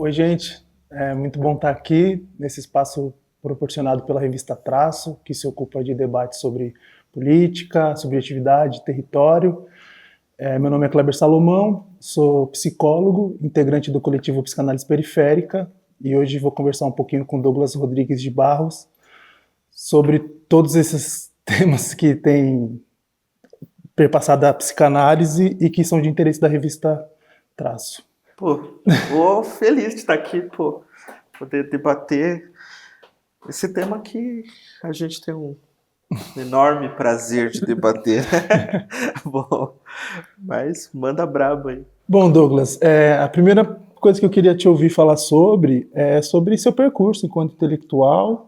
Oi, gente. É muito bom estar aqui nesse espaço proporcionado pela revista Traço, que se ocupa de debates sobre política, subjetividade, território. Meu nome é Kleber Salomão, sou psicólogo, integrante do coletivo Psicanálise Periférica, e hoje vou conversar um pouquinho com Douglas Rodrigues de Barros sobre todos esses temas que têm perpassado a psicanálise e que são de interesse da revista Traço. Vou feliz de estar aqui, poder debater esse tema que a gente tem um enorme prazer de debater. Bom, mas manda braba aí. Bom, Douglas, a primeira coisa que eu queria te ouvir falar é sobre seu percurso enquanto intelectual,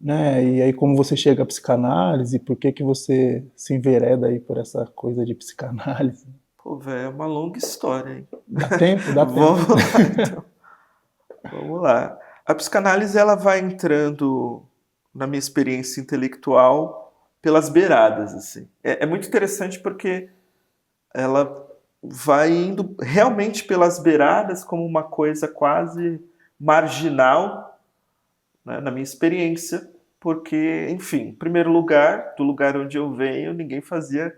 né? E aí como você chega à psicanálise, por que você se envereda aí por essa coisa de psicanálise? Velho, é uma longa história, hein? Dá tempo? Dá tempo. Vamos lá, então. Vamos lá. A psicanálise, ela vai entrando na minha experiência intelectual pelas beiradas, assim. É muito interessante porque ela vai indo realmente pelas beiradas como uma coisa quase marginal, né, na minha experiência, porque, enfim, em primeiro lugar, do lugar onde eu venho, ninguém fazia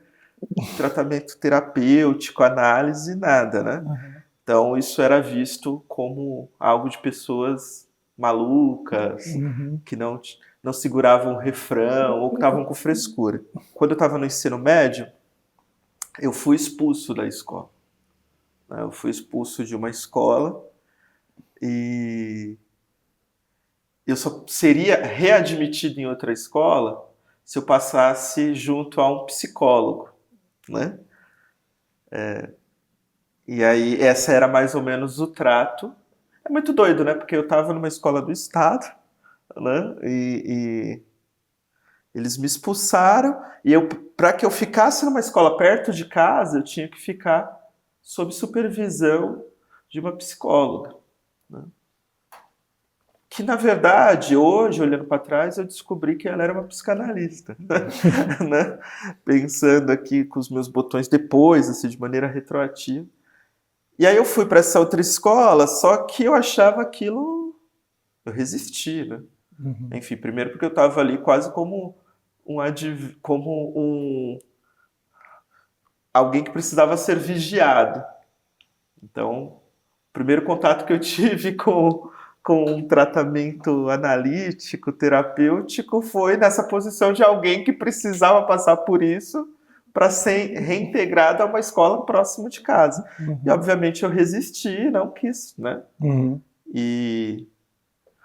tratamento terapêutico, análise, nada, né? Uhum. Então isso era visto como algo de pessoas malucas, que não seguravam o refrão ou que estavam com frescura. Quando eu estava no ensino médio, eu fui expulso da escola. Eu fui expulso de uma escola e eu só seria readmitido em outra escola se eu passasse junto a um psicólogo, né? E aí essa era mais ou menos o trato. É muito doido, né? Porque eu estava numa escola do estado, né? E eles me expulsaram e para que eu ficasse numa escola perto de casa, eu tinha que ficar sob supervisão de uma psicóloga, né? Que, na verdade, hoje, olhando para trás, eu descobri que ela era uma psicanalista, né? Pensando aqui com os meus botões depois, assim, de maneira retroativa. E aí eu fui para essa outra escola, só que eu achava aquilo... Eu resisti, né? Uhum. Enfim, primeiro porque eu estava ali quase como alguém que precisava ser vigiado. Então, o primeiro contato que eu tive com um tratamento analítico, terapêutico, foi nessa posição de alguém que precisava passar por isso para ser reintegrado a uma escola próxima de casa. Uhum. E, obviamente, eu resisti, não quis, né? Uhum. E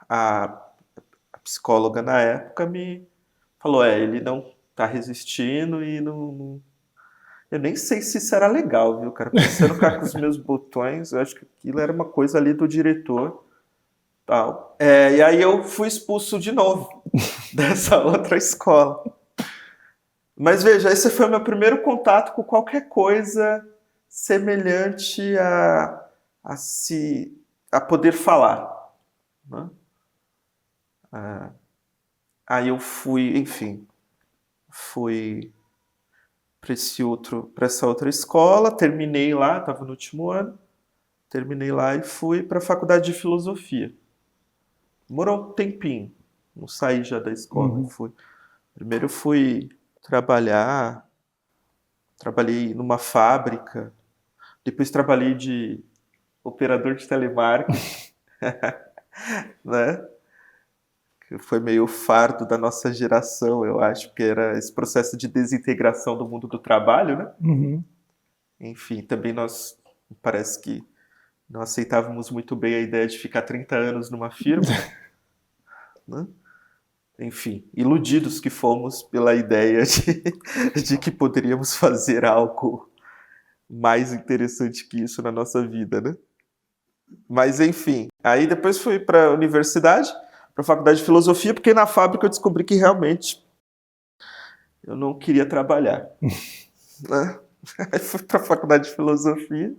a psicóloga, na época, me falou, ele não tá resistindo e não... Eu nem sei se isso era legal, viu, cara? Pensando cá com os meus botões, eu acho que aquilo era uma coisa ali do diretor. Tal. E aí eu fui expulso de novo dessa outra escola. Mas veja, esse foi o meu primeiro contato com qualquer coisa semelhante a poder falar, né? Aí eu fui, enfim, fui para essa outra escola, terminei lá, estava no último ano, terminei lá e fui para a faculdade de filosofia. Demorou um tempinho, não saí já da escola. Uhum. Primeiro eu fui trabalhei numa fábrica, depois trabalhei de operador de telemarketing, né? Que foi meio o fardo da nossa geração, eu acho, que era esse processo de desintegração do mundo do trabalho, né? Uhum. Enfim, também nós, parece que não aceitávamos muito bem a ideia de ficar 30 anos numa firma, né? Enfim, iludidos que fomos pela ideia de que poderíamos fazer algo mais interessante que isso na nossa vida, né? Mas, enfim, aí depois fui para a universidade, para a faculdade de filosofia, porque na fábrica eu descobri que realmente eu não queria trabalhar, né? Aí fui para a faculdade de filosofia,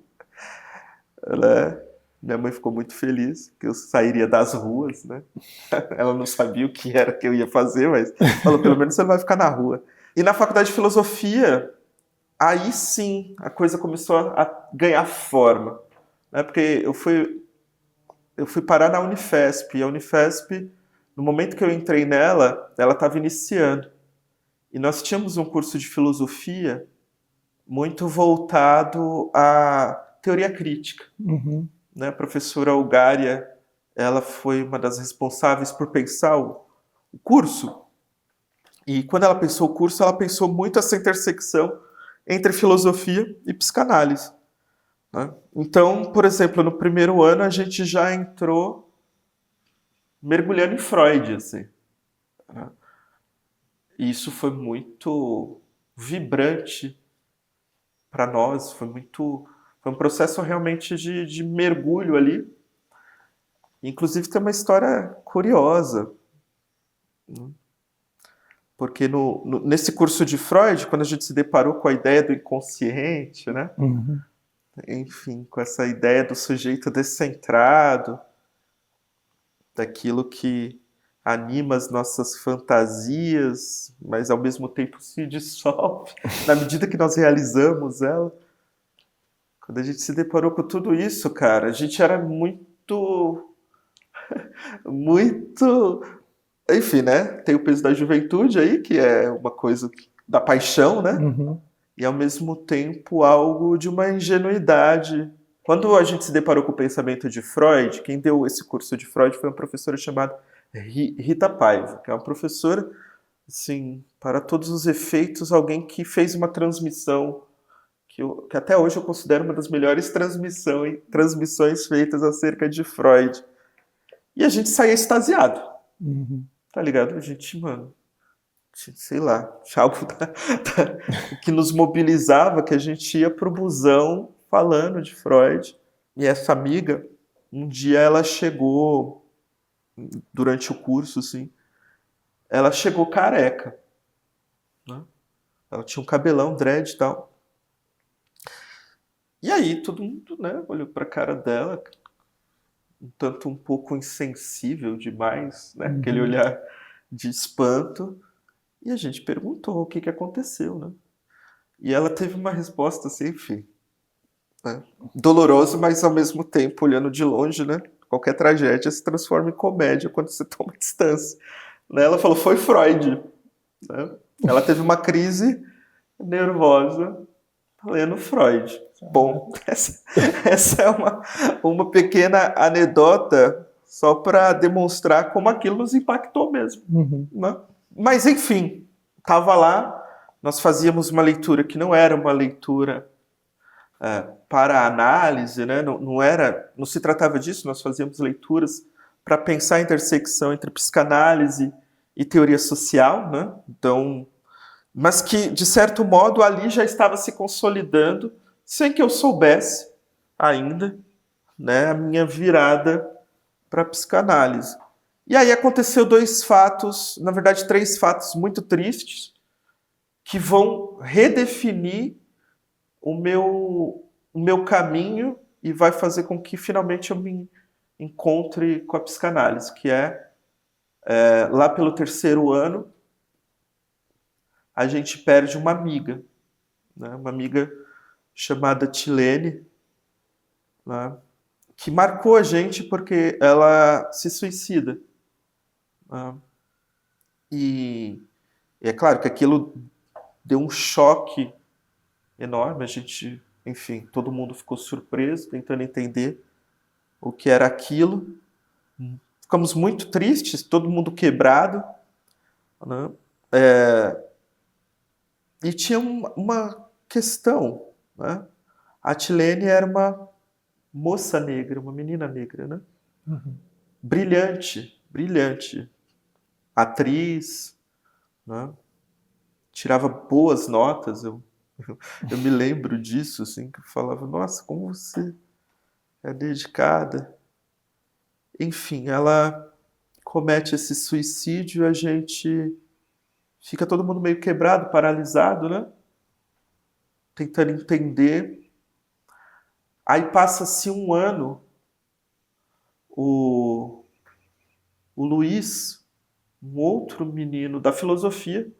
né? Minha mãe ficou muito feliz que eu sairia das ruas, né? Ela não sabia o que era que eu ia fazer, mas falou, pelo menos você não vai ficar na rua. E na faculdade de filosofia, aí sim a coisa começou a ganhar forma, né? Porque eu fui eu fui parar na Unifesp, e a Unifesp, no momento que eu entrei nela, ela estava iniciando. E nós tínhamos um curso de filosofia muito voltado à teoria crítica. Uhum. Né? A professora Algária, ela foi uma das responsáveis por pensar o curso. E quando ela pensou o curso, ela pensou muito essa intersecção entre filosofia e psicanálise. Né? Então, por exemplo, no primeiro ano a gente já entrou mergulhando em Freud, assim. Né? E isso foi muito vibrante para nós, foi um processo realmente de mergulho ali. Inclusive tem uma história curiosa, né? Porque nesse curso de Freud, quando a gente se deparou com a ideia do inconsciente, né? Uhum. Enfim, com essa ideia do sujeito descentrado, daquilo que anima as nossas fantasias, mas ao mesmo tempo se dissolve na medida que nós realizamos ela. Quando a gente se deparou com tudo isso, cara, a gente era muito, muito, enfim, né? Tem o peso da juventude aí, que é uma coisa da paixão, né? Uhum. E ao mesmo tempo algo de uma ingenuidade. Quando a gente se deparou com o pensamento de Freud, quem deu esse curso de Freud foi uma professora chamada Rita Paiva, que é uma professora, assim, para todos os efeitos, alguém que fez uma transmissão que até hoje eu considero uma das melhores transmissões feitas acerca de Freud. E a gente saía extasiado, Uhum. tá ligado? A gente, mano, sei lá, tinha algo que nos mobilizava, que a gente ia pro busão falando de Freud. E essa amiga, um dia ela chegou, durante o curso, assim, ela chegou careca, né? Ela tinha um cabelão, dread e tal. E aí todo mundo, né, olhou pra cara dela, um pouco insensível demais, né? Uhum. Aquele olhar de espanto. E a gente perguntou o que aconteceu, né? E ela teve uma resposta assim, enfim, né? Doloroso, mas ao mesmo tempo, olhando de longe, né? Qualquer tragédia se transforma em comédia quando você toma distância. Né? Ela falou, foi Freud. Né? Ela teve uma crise nervosa lendo Freud. Bom, essa é uma pequena anedota só para demonstrar como aquilo nos impactou mesmo. Uhum. Né? Mas, enfim, estava lá, nós fazíamos uma leitura que não era uma leitura para análise, né? Não se tratava disso, nós fazíamos leituras para pensar a intersecção entre psicanálise e teoria social, né? Então, mas que, de certo modo, ali já estava se consolidando, sem que eu soubesse ainda, né, a minha virada para a psicanálise. E aí aconteceu dois fatos, na verdade três fatos muito tristes, que vão redefinir o meu caminho e vai fazer com que finalmente eu me encontre com a psicanálise, que é lá pelo terceiro ano, a gente perde uma amiga, né? Uma amiga chamada Tilene, né? Que marcou a gente porque ela se suicida. Né? E é claro que aquilo deu um choque enorme, a gente, enfim, todo mundo ficou surpreso, tentando entender o que era aquilo. Ficamos muito tristes, todo mundo quebrado, né? E tinha uma questão, né? A Tilene era uma moça negra, uma menina negra, né? Uhum. Brilhante, brilhante. Atriz, né? Tirava boas notas, eu me lembro disso, assim, que eu falava, nossa, como você é dedicada. Enfim, ela comete esse suicídio e a gente fica todo mundo meio quebrado, paralisado, né? Tentando entender. Aí passa-se um ano, o Luiz, um outro menino da filosofia,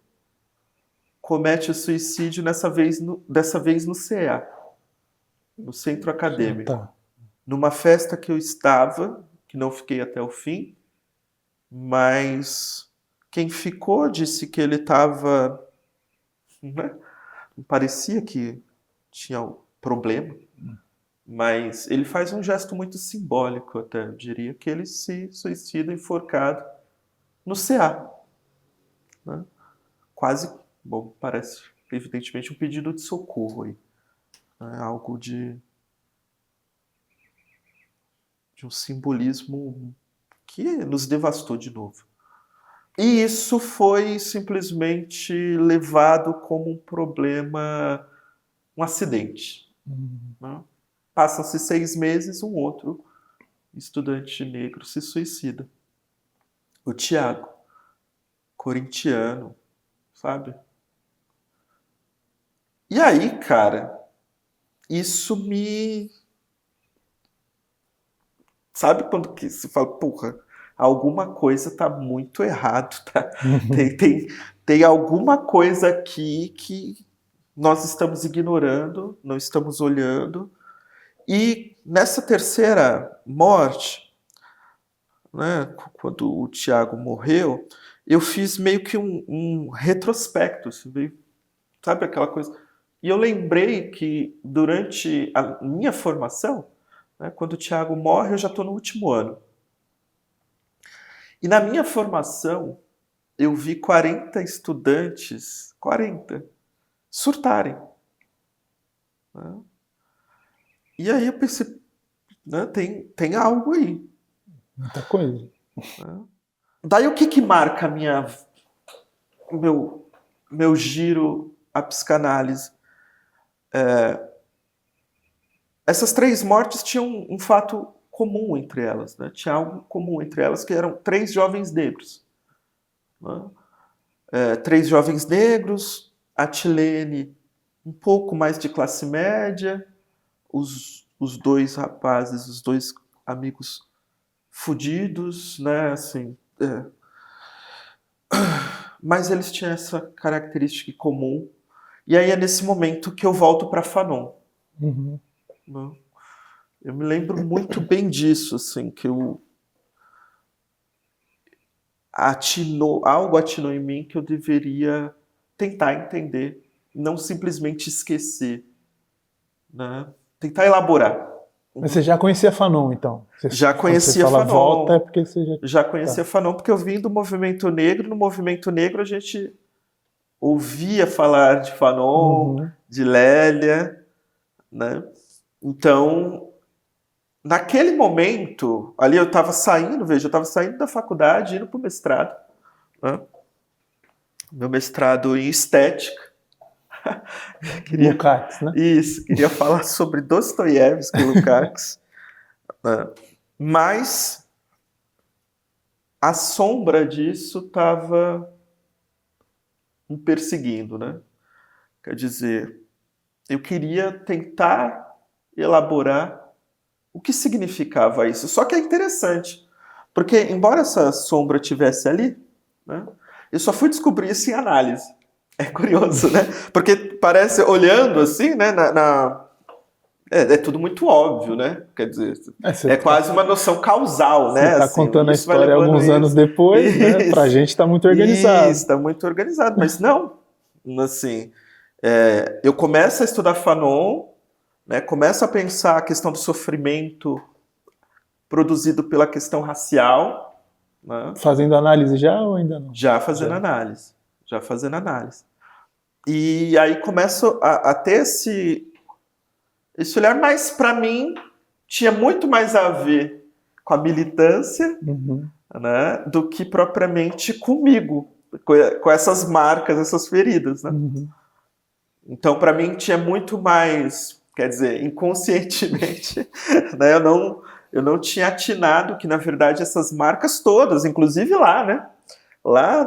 comete o suicídio dessa vez no CEA, no Centro Acadêmico. Tá. Numa festa que eu estava, que não fiquei até o fim, mas quem ficou disse que ele estava, né? Parecia que tinha um problema, mas ele faz um gesto muito simbólico, até, eu diria, que ele se suicida enforcado no CA. Né? Quase, bom, parece evidentemente um pedido de socorro aí. Né? Algo de um simbolismo que nos devastou de novo. E isso foi simplesmente levado como um problema, um acidente. Né? Passam-se 6 meses, um outro estudante negro se suicida. O Tiago, corintiano, sabe? E aí, cara, isso me... Sabe quando que se fala, porra, alguma coisa tá muito errado, tá? Tem alguma coisa aqui que nós estamos ignorando, não estamos olhando. E nessa terceira morte, né, quando o Tiago morreu, eu fiz meio que um retrospecto, sabe aquela coisa? E eu lembrei que durante a minha formação, né, quando o Tiago morre, eu já estou no último ano. E na minha formação, eu vi 40 estudantes, 40, surtarem. Né? E aí eu pensei, né, tem algo aí. Muita coisa. Né? Daí o que marca meu giro à psicanálise? Essas 3 mortes tinham um fato comum entre elas. Né? Tinha algo comum entre elas, que eram 3 jovens negros. Né? 3 jovens negros, a Tilene um pouco mais de classe média, os 2 rapazes, os 2 amigos fudidos, né, assim, mas eles tinham essa característica comum. E aí é nesse momento que eu volto para Fanon. Uhum. Né? Eu me lembro muito bem disso, assim, que algo atinou em mim que eu deveria tentar entender, não simplesmente esquecer, né? Tentar elaborar. Mas você já conhecia Fanon, então? Já conhecia Fanon. Quando você fala Fanon. volta é porque você já conhecia Fanon, porque eu vim do movimento negro. No movimento negro a gente ouvia falar de Fanon, de Lélia, né? Então, naquele momento, ali eu estava saindo, eu estava saindo da faculdade, indo para o mestrado. Né? Meu mestrado em estética. Lukács, né? Isso, queria falar sobre Dostoiévski e Lukács. Né? Mas a sombra disso estava me perseguindo, né? Quer dizer, eu queria tentar elaborar o que significava isso. Só que é interessante, porque embora essa sombra tivesse ali, né, eu só fui descobrir isso em análise. É curioso, né? Porque parece, olhando assim, né, é tudo muito óbvio, né? Quer dizer, é quase uma noção causal, né? Você está assim, contando a história alguns anos depois, né? Pra gente está muito organizado. Isso, está muito organizado, mas não. Assim, eu começo a estudar Fanon, né, começo a pensar a questão do sofrimento produzido pela questão racial. Né? Fazendo análise já ou ainda não? Já fazendo análise. E aí começo a ter esse olhar, mas para mim tinha muito mais a ver com a militância, né, do que propriamente comigo, com essas marcas, essas feridas. Né? Então, para mim, tinha muito mais, quer dizer, inconscientemente, né, eu não tinha atinado que, na verdade, essas marcas todas, inclusive lá, né? Lá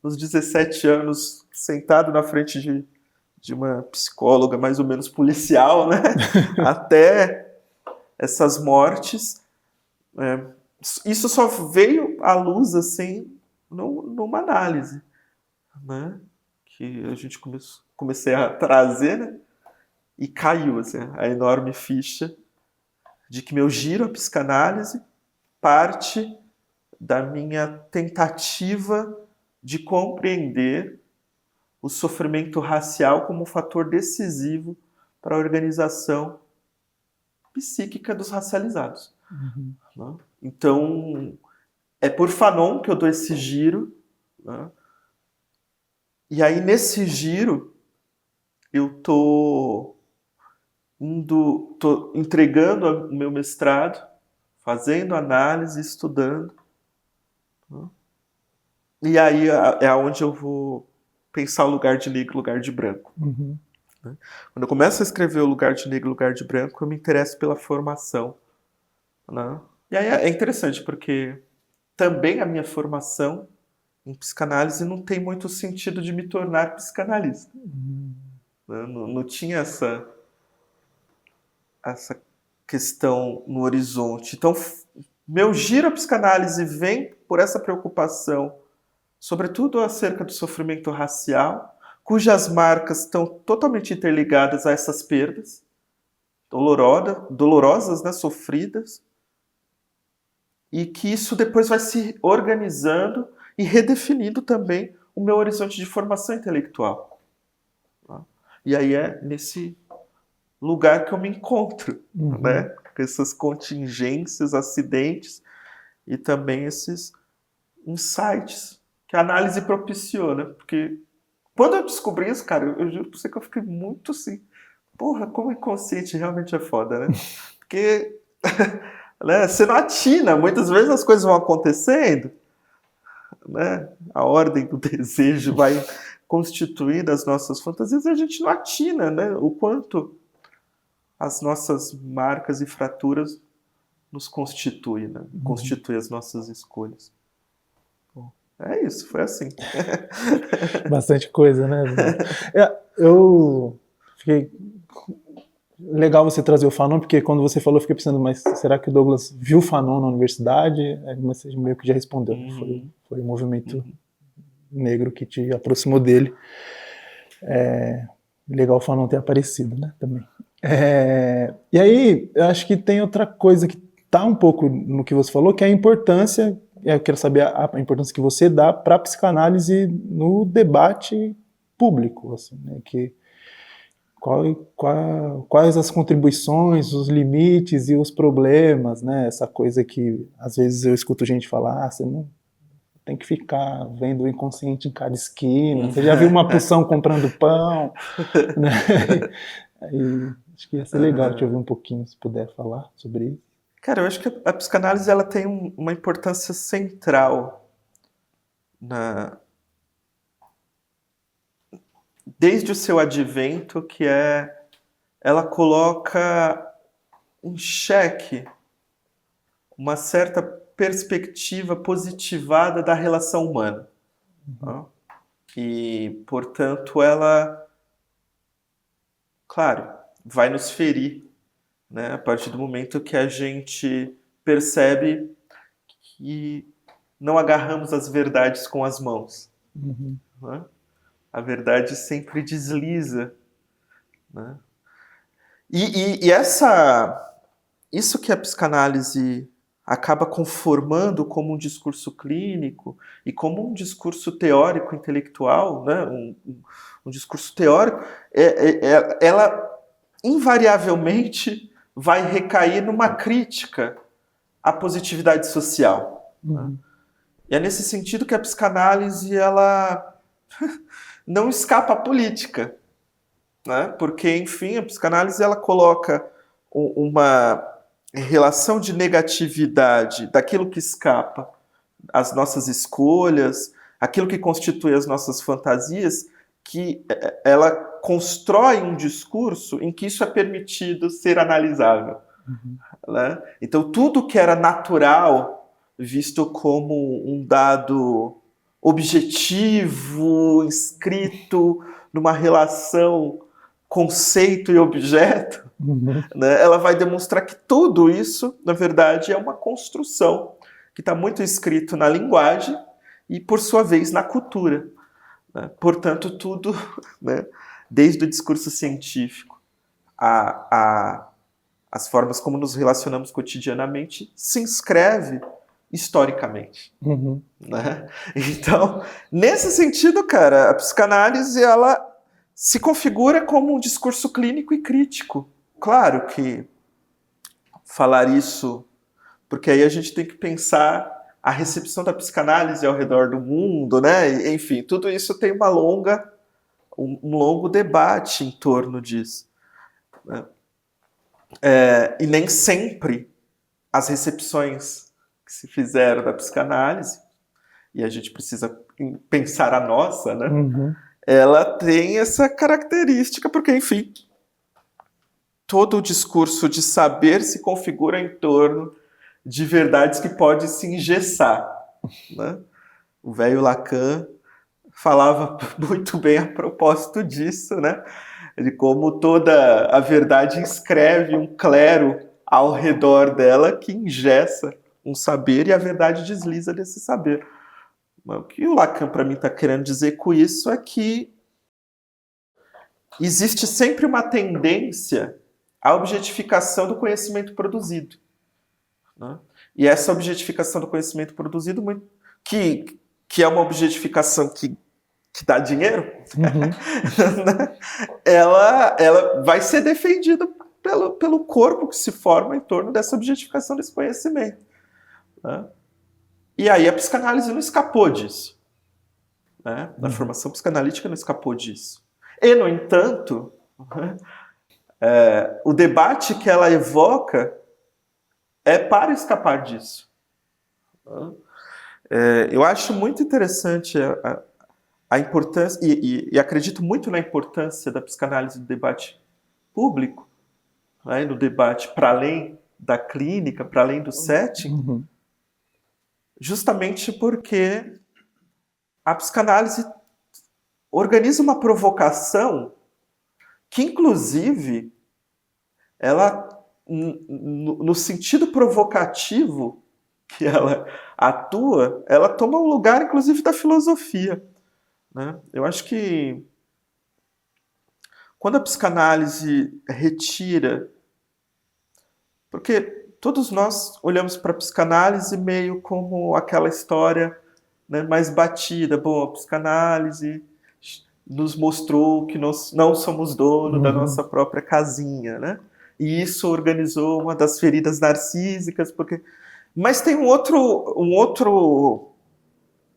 nos 17 anos, sentado na frente de uma psicóloga mais ou menos policial, né? Até essas mortes, isso só veio à luz, assim, numa análise, né? Que a gente comecei a trazer, né? E caiu, assim, a enorme ficha de que meu giro à psicanálise parte da minha tentativa de compreender o sofrimento racial como um fator decisivo para a organização psíquica dos racializados. Né? Então, é por Fanon que eu dou esse giro, né? E aí, nesse giro, eu tô entregando o meu mestrado, fazendo análise, estudando. Né? E aí é onde eu vou pensar o lugar de negro e lugar de branco. Né? Quando eu começo a escrever o lugar de negro e lugar de branco, eu me interesso pela formação. Né? E aí é interessante, porque também a minha formação em psicanálise não tem muito sentido de me tornar psicanalista. Não tinha essa questão no horizonte. Então, meu giro à psicanálise vem por essa preocupação, sobretudo acerca do sofrimento racial, cujas marcas estão totalmente interligadas a essas perdas dolorosas, né, sofridas, e que isso depois vai se organizando e redefinindo também o meu horizonte de formação intelectual. E aí é nesse lugar que eu me encontro, né? Com essas contingências, acidentes e também esses insights que a análise propiciou, né? Porque quando eu descobri isso, cara, eu juro pra você que eu fiquei muito assim, porra, como o inconsciente realmente é foda, né? Porque né, você não atina, muitas vezes as coisas vão acontecendo, né? A ordem do desejo vai constituindo as nossas fantasias e a gente não atina, né? O quanto as nossas marcas e fraturas nos constituem, né? Constituem as nossas escolhas. Bom, é isso, foi assim. Bastante coisa, né? Eu fiquei... Legal você trazer o Fanon, porque quando você falou, eu fiquei pensando, mas será que o Douglas viu Fanon na universidade? Aí você meio que já respondeu. Foi o movimento negro que te aproximou dele. Legal o Fanon ter aparecido, né? Também. E aí, eu acho que tem outra coisa que está um pouco no que você falou, que é a importância, eu quero saber a importância que você dá para a psicanálise no debate público, assim, né? Quais as contribuições, os limites e os problemas, né? Essa coisa que às vezes eu escuto gente falar, você não tem que ficar vendo o inconsciente em cada esquina, você já viu uma pulsão comprando pão, né? Aí, acho que ia ser legal te ouvir um pouquinho, se puder falar sobre isso. Cara, eu acho que a psicanálise ela tem uma importância central desde o seu advento, que ela coloca em xeque uma certa perspectiva positivada da relação humana. Né? E, portanto, ela, claro, vai nos ferir, né? A partir do momento que a gente percebe que não agarramos as verdades com as mãos. Né? A verdade sempre desliza. Né? E isso que a psicanálise acaba conformando como um discurso clínico e como um discurso teórico intelectual, né? um discurso teórico, ela invariavelmente vai recair numa crítica à positividade social. Né? E é nesse sentido que a psicanálise ela não escapa à política, né? Porque, enfim, a psicanálise ela coloca uma relação de negatividade daquilo que escapa às nossas escolhas, aquilo que constitui as nossas fantasias, que ela constrói um discurso em que isso é permitido ser analisável. Né? Então, tudo que era natural, visto como um dado objetivo, inscrito numa relação conceito e objeto, né, ela vai demonstrar que tudo isso, na verdade, é uma construção que está muito escrito na linguagem e, por sua vez, na cultura. Né? Portanto, tudo, né, desde o discurso científico a as formas como nos relacionamos cotidianamente, se inscreve historicamente. Né? Então, nesse sentido, cara, a psicanálise ela se configura como um discurso clínico e crítico. Claro que falar isso, porque aí a gente tem que pensar a recepção da psicanálise ao redor do mundo, né? Enfim, tudo isso tem um longo debate em torno disso. Né? E nem sempre as recepções que se fizeram da psicanálise, e a gente precisa pensar a nossa, né? Ela tem essa característica, porque, enfim, todo o discurso de saber se configura em torno de verdades que pode se engessar. Né? O velho Lacan falava muito bem a propósito disso, né? De como toda a verdade inscreve um clero ao redor dela que engessa um saber e a verdade desliza desse saber. O que o Lacan, para mim, está querendo dizer com isso é que existe sempre uma tendência à objetificação do conhecimento produzido. Né? E essa objetificação do conhecimento produzido, que é uma objetificação que dá dinheiro, ela vai ser defendida pelo corpo que se forma em torno dessa objetificação desse conhecimento. Né? E aí a psicanálise não escapou disso. Né? A formação psicanalítica não escapou disso. E, no entanto, o debate que ela evoca é para escapar disso. Eu acho muito interessante a importância, e acredito muito na importância da psicanálise no debate público, né, no debate para além da clínica, para além do setting, justamente porque a psicanálise organiza uma provocação que, inclusive, ela, no sentido provocativo que ela atua, ela toma um lugar, inclusive, da filosofia. Né? Eu acho que quando a psicanálise retira... Porque todos nós olhamos para a psicanálise meio como aquela história, né, mais batida. Bom, a psicanálise nos mostrou que nós não somos dono da nossa própria casinha, né? E isso organizou uma das feridas narcísicas, porque... Mas tem um outro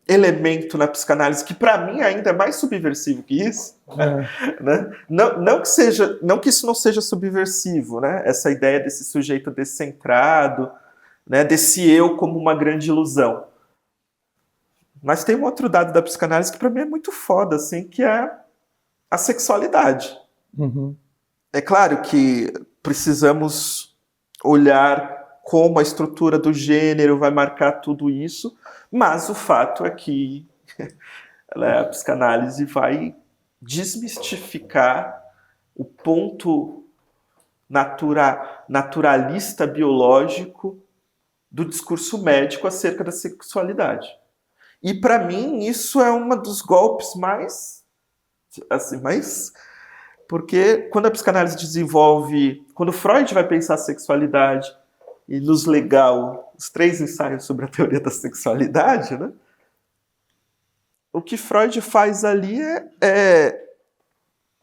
elemento na psicanálise que, para mim, ainda é mais subversivo que isso. Né? Não que isso não seja subversivo, né? Essa ideia desse sujeito descentrado, né? Desse eu como uma grande ilusão. Mas tem um outro dado da psicanálise que, para mim, é muito foda, assim, que é a sexualidade. É claro que precisamos olhar como a estrutura do gênero vai marcar tudo isso, mas o fato é que a psicanálise vai desmistificar o ponto naturalista biológico do discurso médico acerca da sexualidade. E, para mim, isso é um dos golpes mais... Porque quando a psicanálise desenvolve... Quando Freud vai pensar a sexualidade e nos legal os 3 ensaios sobre a teoria da sexualidade, né? O que Freud faz ali é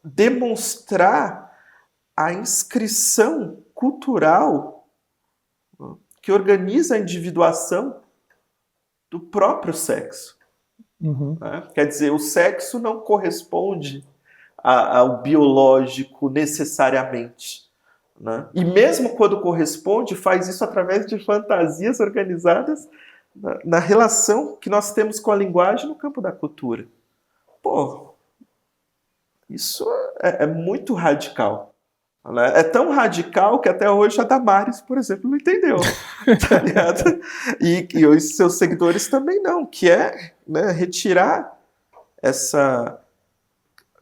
demonstrar a inscrição cultural que organiza a individuação do próprio sexo. Né? Quer dizer, o sexo não corresponde ao biológico necessariamente. Né? E mesmo quando corresponde, faz isso através de fantasias organizadas na relação que nós temos com a linguagem no campo da cultura. Pô, isso é muito radical. Né? É tão radical que até hoje a Damares, por exemplo, não entendeu. Tá ligado? E os seus seguidores também não, que é, né, retirar essa...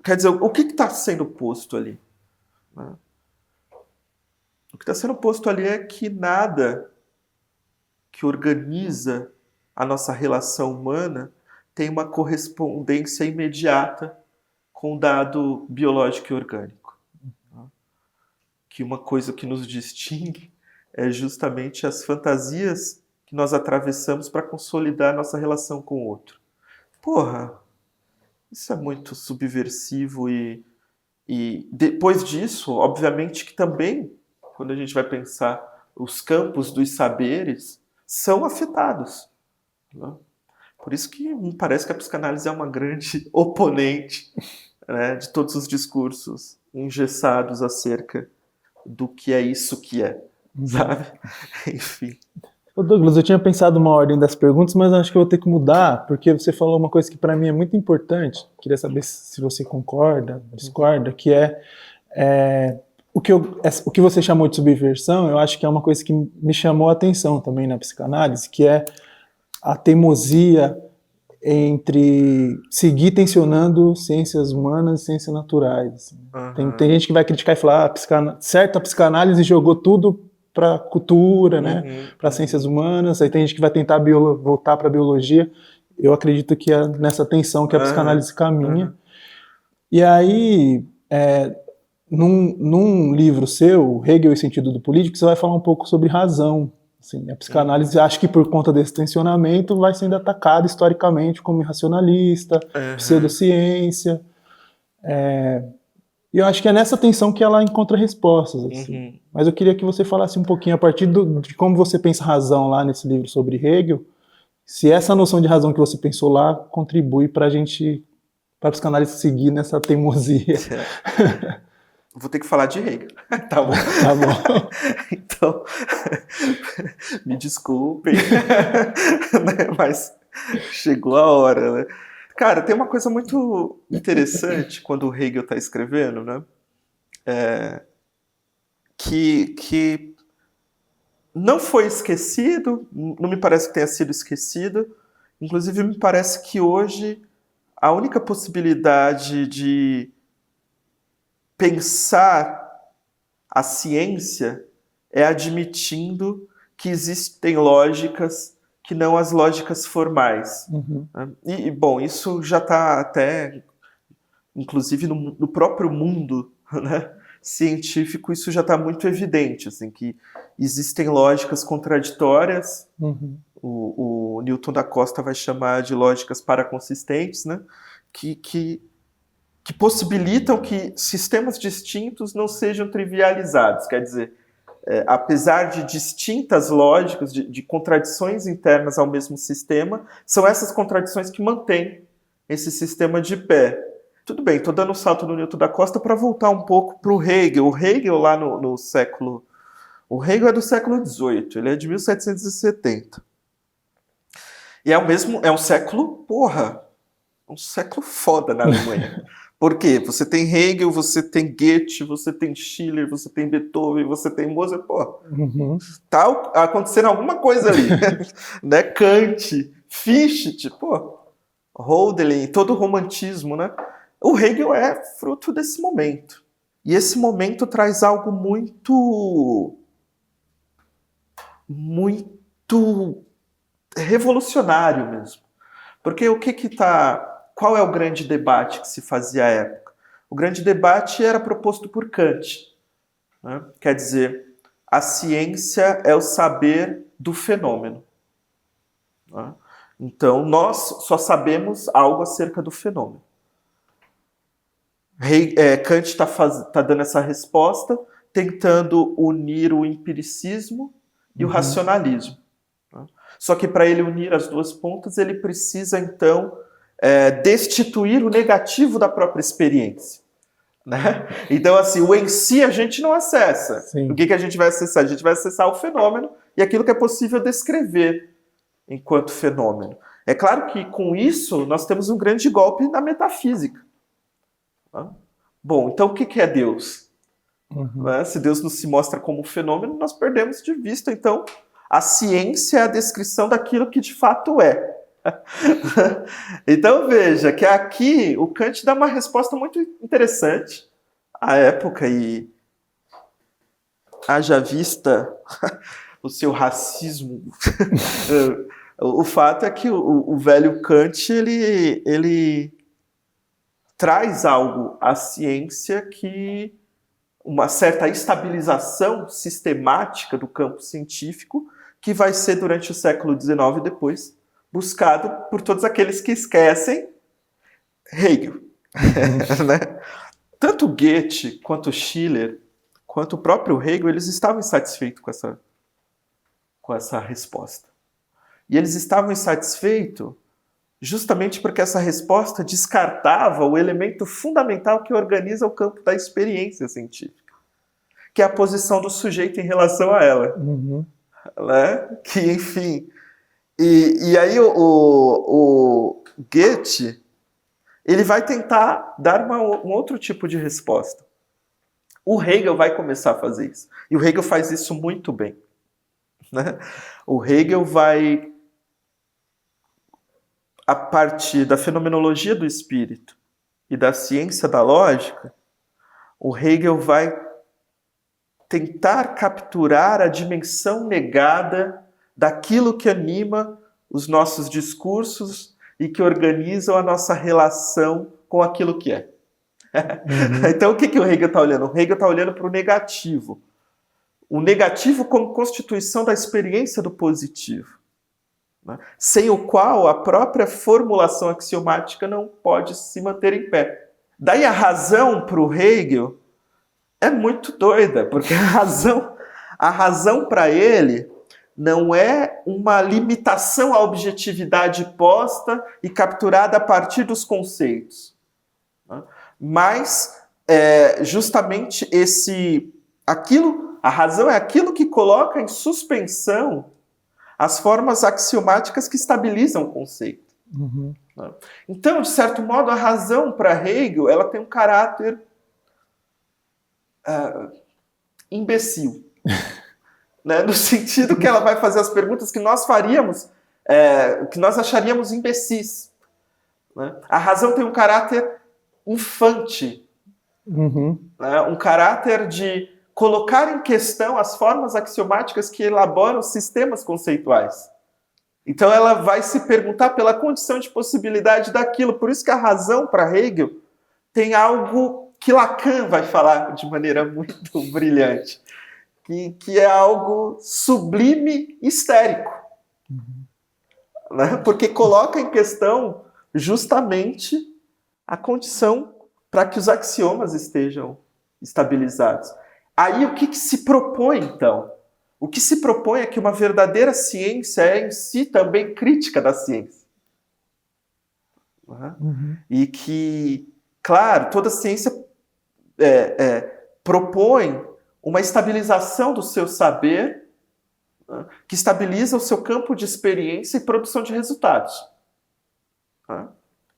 Quer dizer, o que está sendo posto ali? Né? O que está sendo posto ali é que nada que organiza a nossa relação humana tem uma correspondência imediata com o dado biológico e orgânico. que uma coisa que nos distingue é justamente as fantasias que nós atravessamos para consolidar nossa relação com o outro. Porra, isso é muito subversivo e depois disso, obviamente que também, quando a gente vai pensar os campos dos saberes, são afetados, né? Por isso que me parece que a psicanálise é uma grande oponente, né, de todos os discursos engessados acerca do que é isso que é, sabe? Enfim. Ô Douglas, eu tinha pensado uma ordem das perguntas, mas acho que eu vou ter que mudar, porque você falou uma coisa que para mim é muito importante, queria saber se você concorda, discorda, que o que você chamou de subversão, eu acho que é uma coisa que me chamou a atenção também na psicanálise, que é a teimosia entre seguir tensionando ciências humanas e ciências naturais. Assim. Tem gente que vai criticar e falar certa psicanálise jogou tudo para cultura, né, para ciências humanas, aí tem gente que vai tentar voltar para a biologia. Eu acredito que é nessa tensão que a psicanálise caminha. E aí, num livro seu, Hegel e o Sentido do Político, você vai falar um pouco sobre razão. Assim, a psicanálise, acho que por conta desse tensionamento, vai sendo atacada historicamente como irracionalista, pseudociência. E eu acho que é nessa tensão que ela encontra respostas. Assim. Mas eu queria que você falasse um pouquinho, a partir de como você pensa razão lá nesse livro sobre Hegel, se essa noção de razão que você pensou lá contribui para a psicanálise seguir nessa teimosia. Vou ter que falar de Hegel. Tá bom? Tá bom. Então, me desculpem, mas chegou a hora, né? Cara, tem uma coisa muito interessante quando o Hegel está escrevendo, né? Que não foi esquecido, não me parece que tenha sido esquecido, inclusive me parece que hoje a única possibilidade de pensar a ciência é admitindo que existem lógicas que não as lógicas formais. E, bom, isso já está até, inclusive no próprio mundo, né, científico, isso já está muito evidente, assim, que existem lógicas contraditórias, o Newton da Costa vai chamar de lógicas paraconsistentes, né, que possibilitam que sistemas distintos não sejam trivializados, quer dizer, apesar de distintas lógicas, de contradições internas ao mesmo sistema, são essas contradições que mantêm esse sistema de pé. Tudo bem, estou dando um salto no Newton da Costa para voltar um pouco para o Hegel. O Hegel lá no século... O Hegel é do século XVIII, ele é de 1770. E é um século, um século foda na Alemanha. Por quê? Você tem Hegel, você tem Goethe, você tem Schiller, você tem Beethoven, você tem Mozart, tá acontecendo alguma coisa ali, né? Kant, Fichte, Hölderlin, todo o romantismo, né? O Hegel é fruto desse momento. E esse momento traz algo muito revolucionário mesmo. Porque qual é o grande debate que se fazia à época? O grande debate era proposto por Kant, né? Quer dizer, a ciência é o saber do fenômeno, né? Então, nós só sabemos algo acerca do fenômeno. Kant está dando essa resposta, tentando unir o empiricismo e o racionalismo, né? Só que para ele unir as duas pontas, ele precisa, então, destituir o negativo da própria experiência, né? Então, assim, o em si a gente não acessa. Sim. O que a gente vai acessar? A gente vai acessar o fenômeno e aquilo que é possível descrever enquanto fenômeno. É claro que, com isso, nós temos um grande golpe na metafísica. Bom, então o que é Deus? Né? Se Deus nos se mostra como um fenômeno, nós perdemos de vista, então, a ciência é a descrição daquilo que de fato é. Então veja que aqui o Kant dá uma resposta muito interessante à época e haja vista o seu racismo. O fato é que o velho Kant ele traz algo à ciência que uma certa estabilização sistemática do campo científico que vai ser, durante o século XIX e depois, buscado por todos aqueles que esquecem Hegel. Né? Tanto Goethe, quanto Schiller, quanto o próprio Hegel, eles estavam insatisfeitos com essa resposta. E eles estavam insatisfeitos justamente porque essa resposta descartava o elemento fundamental que organiza o campo da experiência científica, que é a posição do sujeito em relação a ela. Né? Que, enfim... E aí o Goethe, ele vai tentar dar um outro tipo de resposta. O Hegel vai começar a fazer isso. E o Hegel faz isso muito bem. Né? O Hegel vai, a partir da fenomenologia do espírito e da ciência da lógica, o Hegel vai tentar capturar a dimensão negada daquilo que anima os nossos discursos e que organizam a nossa relação com aquilo que é. Então, o que o Hegel está olhando? O Hegel está olhando para o negativo. O negativo como constituição da experiência do positivo, né? Sem o qual a própria formulação axiomática não pode se manter em pé. Daí a razão para o Hegel é muito doida, porque a razão para ele não é uma limitação à objetividade posta e capturada a partir dos conceitos, né? Mas justamente a razão é aquilo que coloca em suspensão as formas axiomáticas que estabilizam o conceito. Né? Então, de certo modo, a razão para Hegel ela tem um caráter imbecil. Né? No sentido que ela vai fazer as perguntas que nós faríamos, que nós acharíamos imbecis. Né? A razão tem um caráter infante, né? Um caráter de colocar em questão as formas axiomáticas que elaboram sistemas conceituais. Então ela vai se perguntar pela condição de possibilidade daquilo. Por isso que a razão para Hegel tem algo que Lacan vai falar de maneira muito brilhante, que é algo sublime histérico. Né? Porque coloca em questão justamente a condição para que os axiomas estejam estabilizados. Aí o que se propõe, então? O que se propõe é que uma verdadeira ciência é em si também crítica da ciência. E que, claro, toda ciência propõe uma estabilização do seu saber, né, que estabiliza o seu campo de experiência e produção de resultados.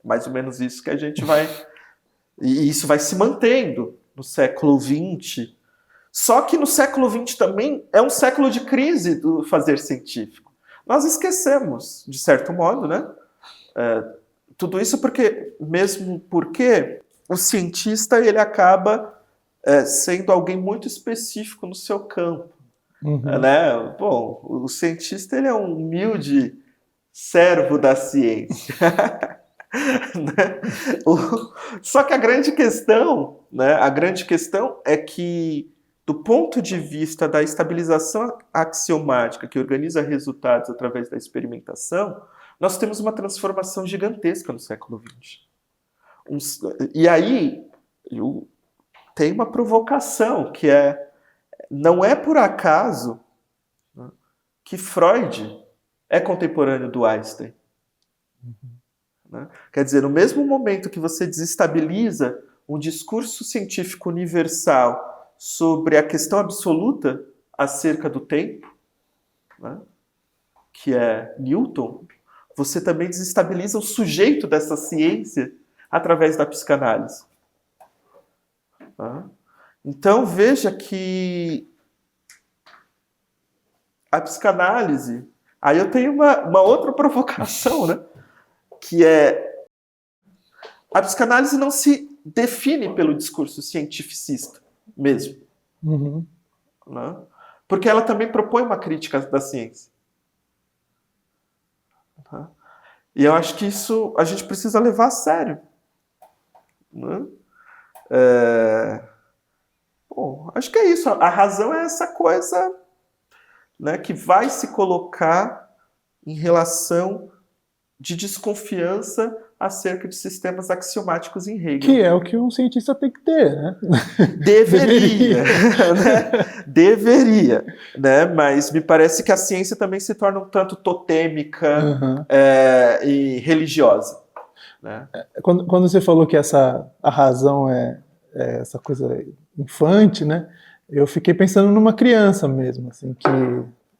Mais ou menos isso que a gente vai... E isso vai se mantendo no século XX. Só que no século XX também é um século de crise do fazer científico. Nós esquecemos, de certo modo, né? Tudo isso porque o cientista ele acaba sendo alguém muito específico no seu campo. Né? Bom, o cientista ele é um humilde servo da ciência. Só que a grande questão é que, do ponto de vista da estabilização axiomática que organiza resultados através da experimentação, nós temos uma transformação gigantesca no século XX. E aí tem uma provocação, que não é por acaso, né, que Freud é contemporâneo do Einstein. Né? Quer dizer, no mesmo momento que você desestabiliza um discurso científico universal sobre a questão absoluta acerca do tempo, né, que é Newton, você também desestabiliza o sujeito dessa ciência através da psicanálise. Tá? Então veja que a psicanálise... Aí eu tenho uma outra provocação, né? Que é... A psicanálise não se define pelo discurso cientificista mesmo. Né? Porque ela também propõe uma crítica da ciência. Tá? E eu acho que isso a gente precisa levar a sério. Né? acho que é isso. A razão é essa coisa, né, que vai se colocar em relação de desconfiança acerca de sistemas axiomáticos em Hegel. Que é o que um cientista tem que ter, né? Deveria, né? Deveria, né? Mas me parece que a ciência também se torna um tanto totêmica e religiosa, né? Quando você falou que a razão é essa coisa infante, né? Eu fiquei pensando numa criança mesmo, assim, que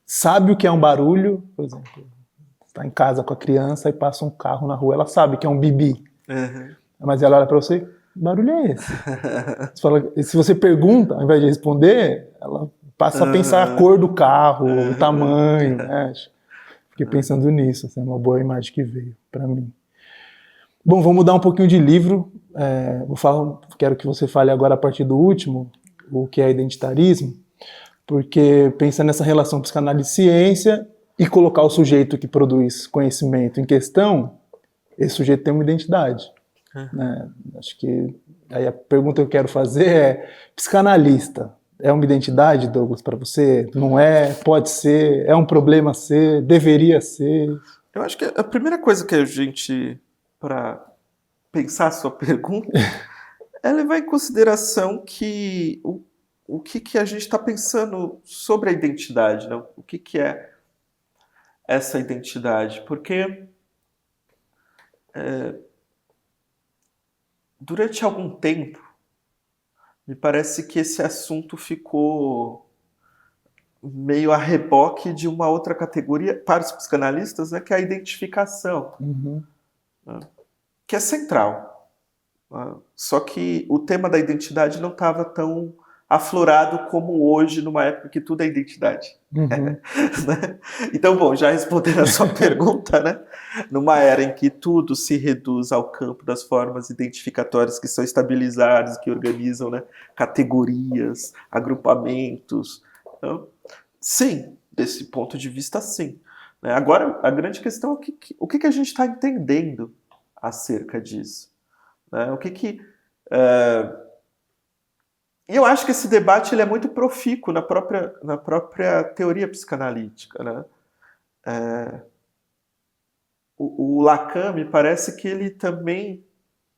sabe o que é um barulho, por exemplo, está em casa com a criança e passa um carro na rua, ela sabe que é um bibi, mas ela olha para você, que barulho é esse? Você fala, se você pergunta, ao invés de responder, ela passa a pensar a cor do carro, o tamanho, né? Fiquei pensando nisso, assim, é uma boa imagem que veio para mim. Bom, vou mudar um pouquinho de livro. Quero que você fale agora a partir do último, o que é identitarismo, porque pensa nessa relação psicanálise-ciência e colocar o sujeito que produz conhecimento em questão, esse sujeito tem uma identidade. Né? Acho que aí a pergunta que eu quero fazer é: psicanalista é uma identidade, Douglas, para você? Não é? Pode ser? É um problema ser? Deveria ser? Eu acho que a primeira coisa que a gente, para pensar a sua pergunta, é levar em consideração que o que a gente está pensando sobre a identidade, né? O que é essa identidade? Porque durante algum tempo, me parece que esse assunto ficou meio a reboque de uma outra categoria para os psicanalistas, né, que é a identificação, né, que é central. Né? Só que o tema da identidade não estava tão aflorado como hoje, numa época que tudo é identidade. Né? Então, bom, já respondendo a sua pergunta, né? Numa era em que tudo se reduz ao campo das formas identificatórias que são estabilizadas, que organizam, né, categorias, agrupamentos. Então, sim, desse ponto de vista, sim. Né? Agora, a grande questão é o que a gente está entendendo acerca disso. Né? E eu acho que esse debate ele é muito profícuo na própria teoria psicanalítica. Né? O Lacan, me parece que ele também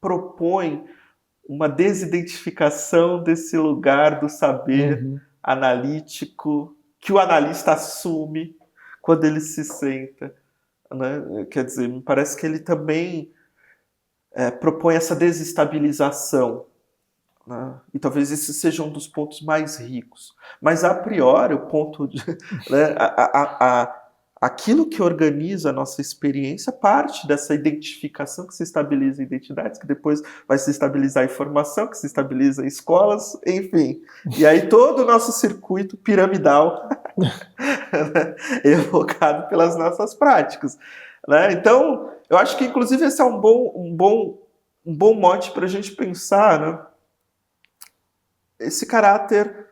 propõe uma desidentificação desse lugar do saber analítico que o analista assume quando ele se senta. Né? Quer dizer, me parece que ele também propõe essa desestabilização. Né? E talvez esse seja um dos pontos mais ricos. Mas, a priori, o ponto de, né, aquilo que organiza a nossa experiência parte dessa identificação que se estabiliza em identidades, que depois vai se estabilizar em formação, que se estabiliza em escolas, enfim. E aí todo o nosso circuito piramidal evocado pelas nossas práticas. Né? Então, eu acho que, inclusive, esse é um bom mote para a gente pensar, né? Esse caráter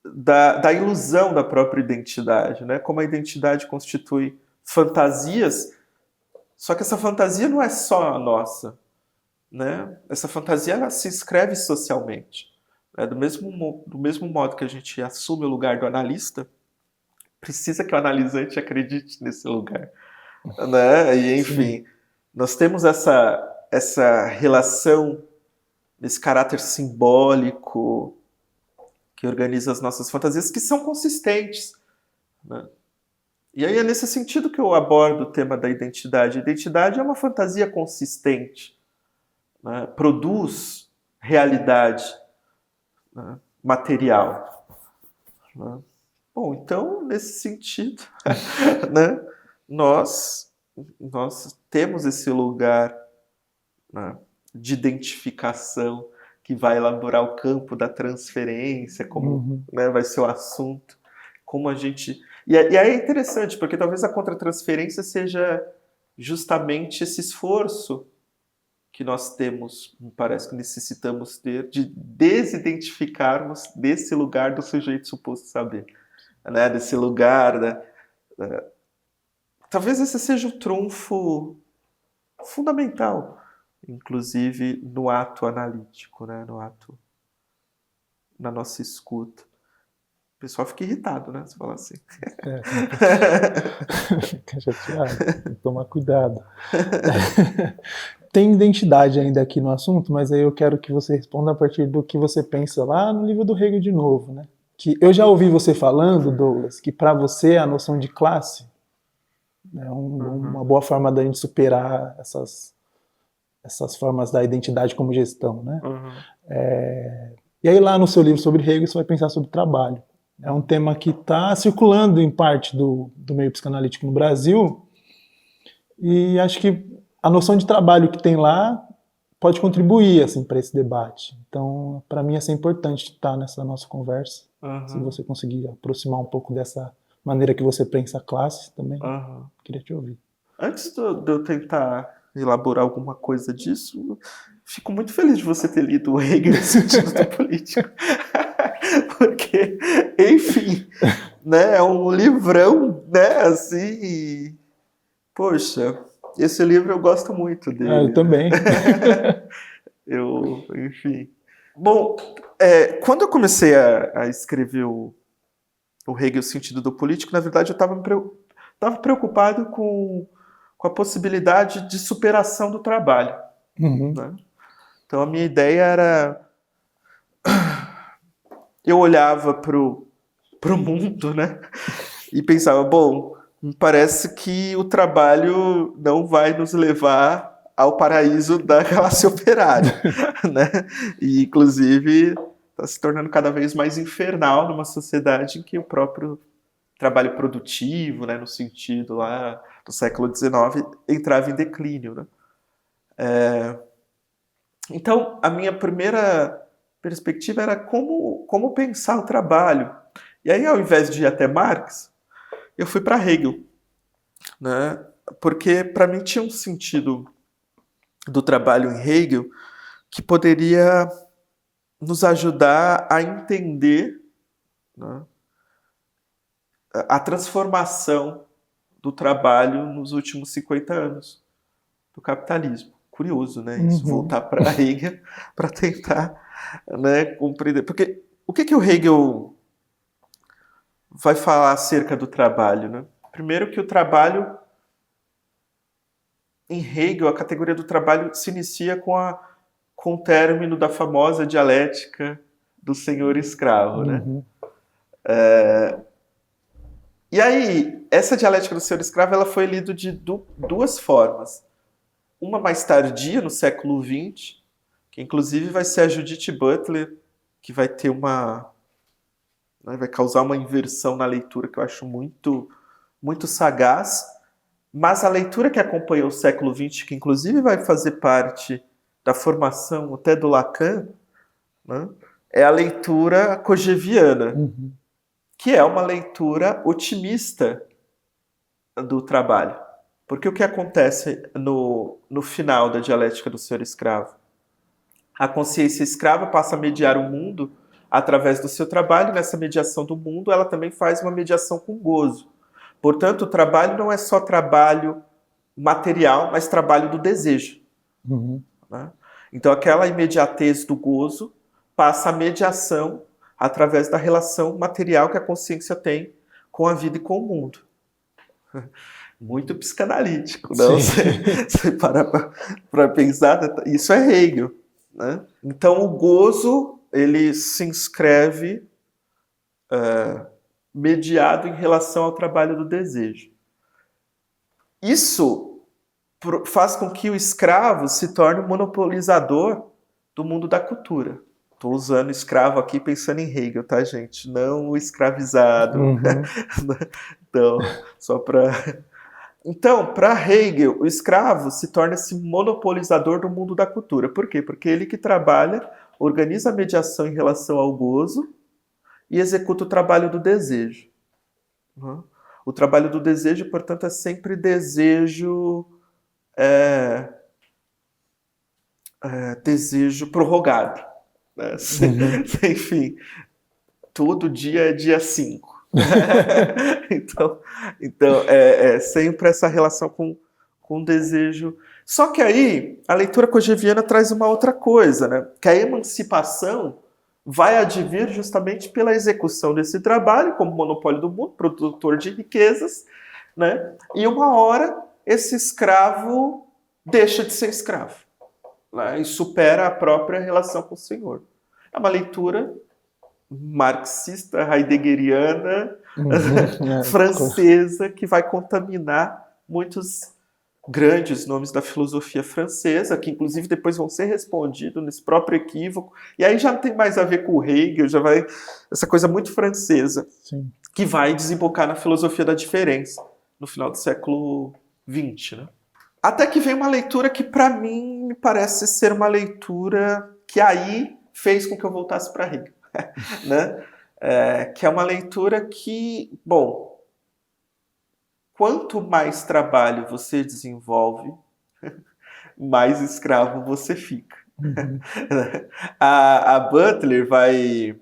da ilusão da própria identidade, né? Como a identidade constitui fantasias, só que essa fantasia não é só a nossa, né? Essa fantasia ela se escreve socialmente. Né? Do mesmo modo que a gente assume o lugar do analista, precisa que o analisante acredite nesse lugar. Né? E, enfim, nós temos essa relação, esse caráter simbólico que organiza as nossas fantasias, que são consistentes. Né? E aí é nesse sentido que eu abordo o tema da identidade. A identidade é uma fantasia consistente, né? Produz realidade, né, material. Né? Bom, então, nesse sentido, né, nós temos esse lugar, né, de identificação que vai elaborar o campo da transferência, como né, vai ser o assunto, como a gente... E aí é interessante, porque talvez a contratransferência seja justamente esse esforço que nós temos, me parece que necessitamos ter, de desidentificarmos desse lugar do sujeito suposto saber. Né? Desse lugar... Talvez esse seja o trunfo fundamental, inclusive no ato analítico, né? na nossa escuta. O pessoal fica irritado, né? Você fala assim. Fica chateado, tem que tomar cuidado. Tem identidade ainda aqui no assunto, mas aí eu quero que você responda a partir do que você pensa lá no livro do Hegel de novo, né? Que eu já ouvi você falando, Douglas, que para você a noção de classe é uma boa forma da gente superar essas formas da identidade como gestão, né? E aí lá no seu livro sobre Hegel você vai pensar sobre trabalho. É um tema que está circulando em parte do meio psicanalítico no Brasil, e acho que a noção de trabalho que tem lá pode contribuir assim, para esse debate. Então, para mim, é importante estar nessa nossa conversa. Se você conseguir aproximar um pouco dessa maneira que você pensa a classe também, queria te ouvir. Antes de eu tentar elaborar alguma coisa disso, fico muito feliz de você ter lido o Hegel no sentido do político. Porque, enfim, né, é um livrão, né, assim, poxa, esse livro eu gosto muito dele. Eu também. Enfim. Bom, quando eu comecei a escrever o Hegel, o sentido do político, na verdade eu estava preocupado com a possibilidade de superação do trabalho. Né? Então a minha ideia era... Eu olhava pro mundo, né? E pensava, bom, me parece que o trabalho não vai nos levar ao paraíso da classe operária, né? E, inclusive, está se tornando cada vez mais infernal numa sociedade em que o próprio trabalho produtivo, né, no sentido lá do século XIX, entrava em declínio, né? Então, a minha primeira perspectiva era como pensar o trabalho. E aí, ao invés de ir até Marx, eu fui para Hegel, né? Porque para mim tinha um sentido do trabalho em Hegel que poderia nos ajudar a entender, né, a transformação do trabalho nos últimos 50 anos do capitalismo. Curioso, né? Isso, voltar para Hegel para tentar, né, compreender. Porque o que o Hegel vai falar acerca do trabalho, né? Primeiro que o trabalho, em Hegel, a categoria do trabalho se inicia com o término da famosa dialética do senhor-escravo, né? E aí, essa dialética do senhor-escravo ela foi lida de duas formas. Uma mais tardia, no século XX, que inclusive vai ser a Judith Butler, que vai ter vai causar uma inversão na leitura que eu acho muito, muito sagaz. Mas a leitura que acompanhou o século XX, que inclusive vai fazer parte da formação até do Lacan, né, é a leitura cogeviana, que é uma leitura otimista do trabalho. Porque o que acontece no final da dialética do senhor-escravo? A consciência escrava passa a mediar o mundo através do seu trabalho, e nessa mediação do mundo ela também faz uma mediação com gozo. Portanto, o trabalho não é só trabalho material, mas trabalho do desejo. Né? Então, aquela imediatez do gozo passa a mediação através da relação material que a consciência tem com a vida e com o mundo. Muito psicanalítico, não? Você parar para pensar, isso é Hegel. Né? Então, o gozo ele se inscreve mediado em relação ao trabalho do desejo. Isso faz com que o escravo se torne um monopolizador do mundo da cultura. Estou usando escravo aqui pensando em Hegel, tá, gente? Não o escravizado. Então, só para... Então, para Hegel, o escravo se torna esse monopolizador do mundo da cultura. Por quê? Porque ele que trabalha, organiza a mediação em relação ao gozo e executa o trabalho do desejo. O trabalho do desejo, portanto, é sempre desejo prorrogado. Né? Enfim, todo dia é dia 5. Então é sempre essa relação com o desejo. Só que aí a leitura cogeviana traz uma outra coisa, né? Que a emancipação vai advir justamente pela execução desse trabalho como monopólio do mundo, produtor de riquezas, né? E uma hora esse escravo deixa de ser escravo, né? E supera a própria relação com o senhor. É uma leitura marxista, heideggeriana, francesa, que vai contaminar muitos grandes nomes da filosofia francesa, que inclusive depois vão ser respondidos nesse próprio equívoco, e aí já não tem mais a ver com o Hegel, já vai essa coisa muito francesa, Sim. que vai desembocar na filosofia da diferença, no final do século XX, né? Até que vem uma leitura que, para mim, me parece ser uma leitura que aí fez com que eu voltasse para Hegel, né? Que é uma leitura que, bom, quanto mais trabalho você desenvolve, mais escravo você fica. Uhum. A Butler vai...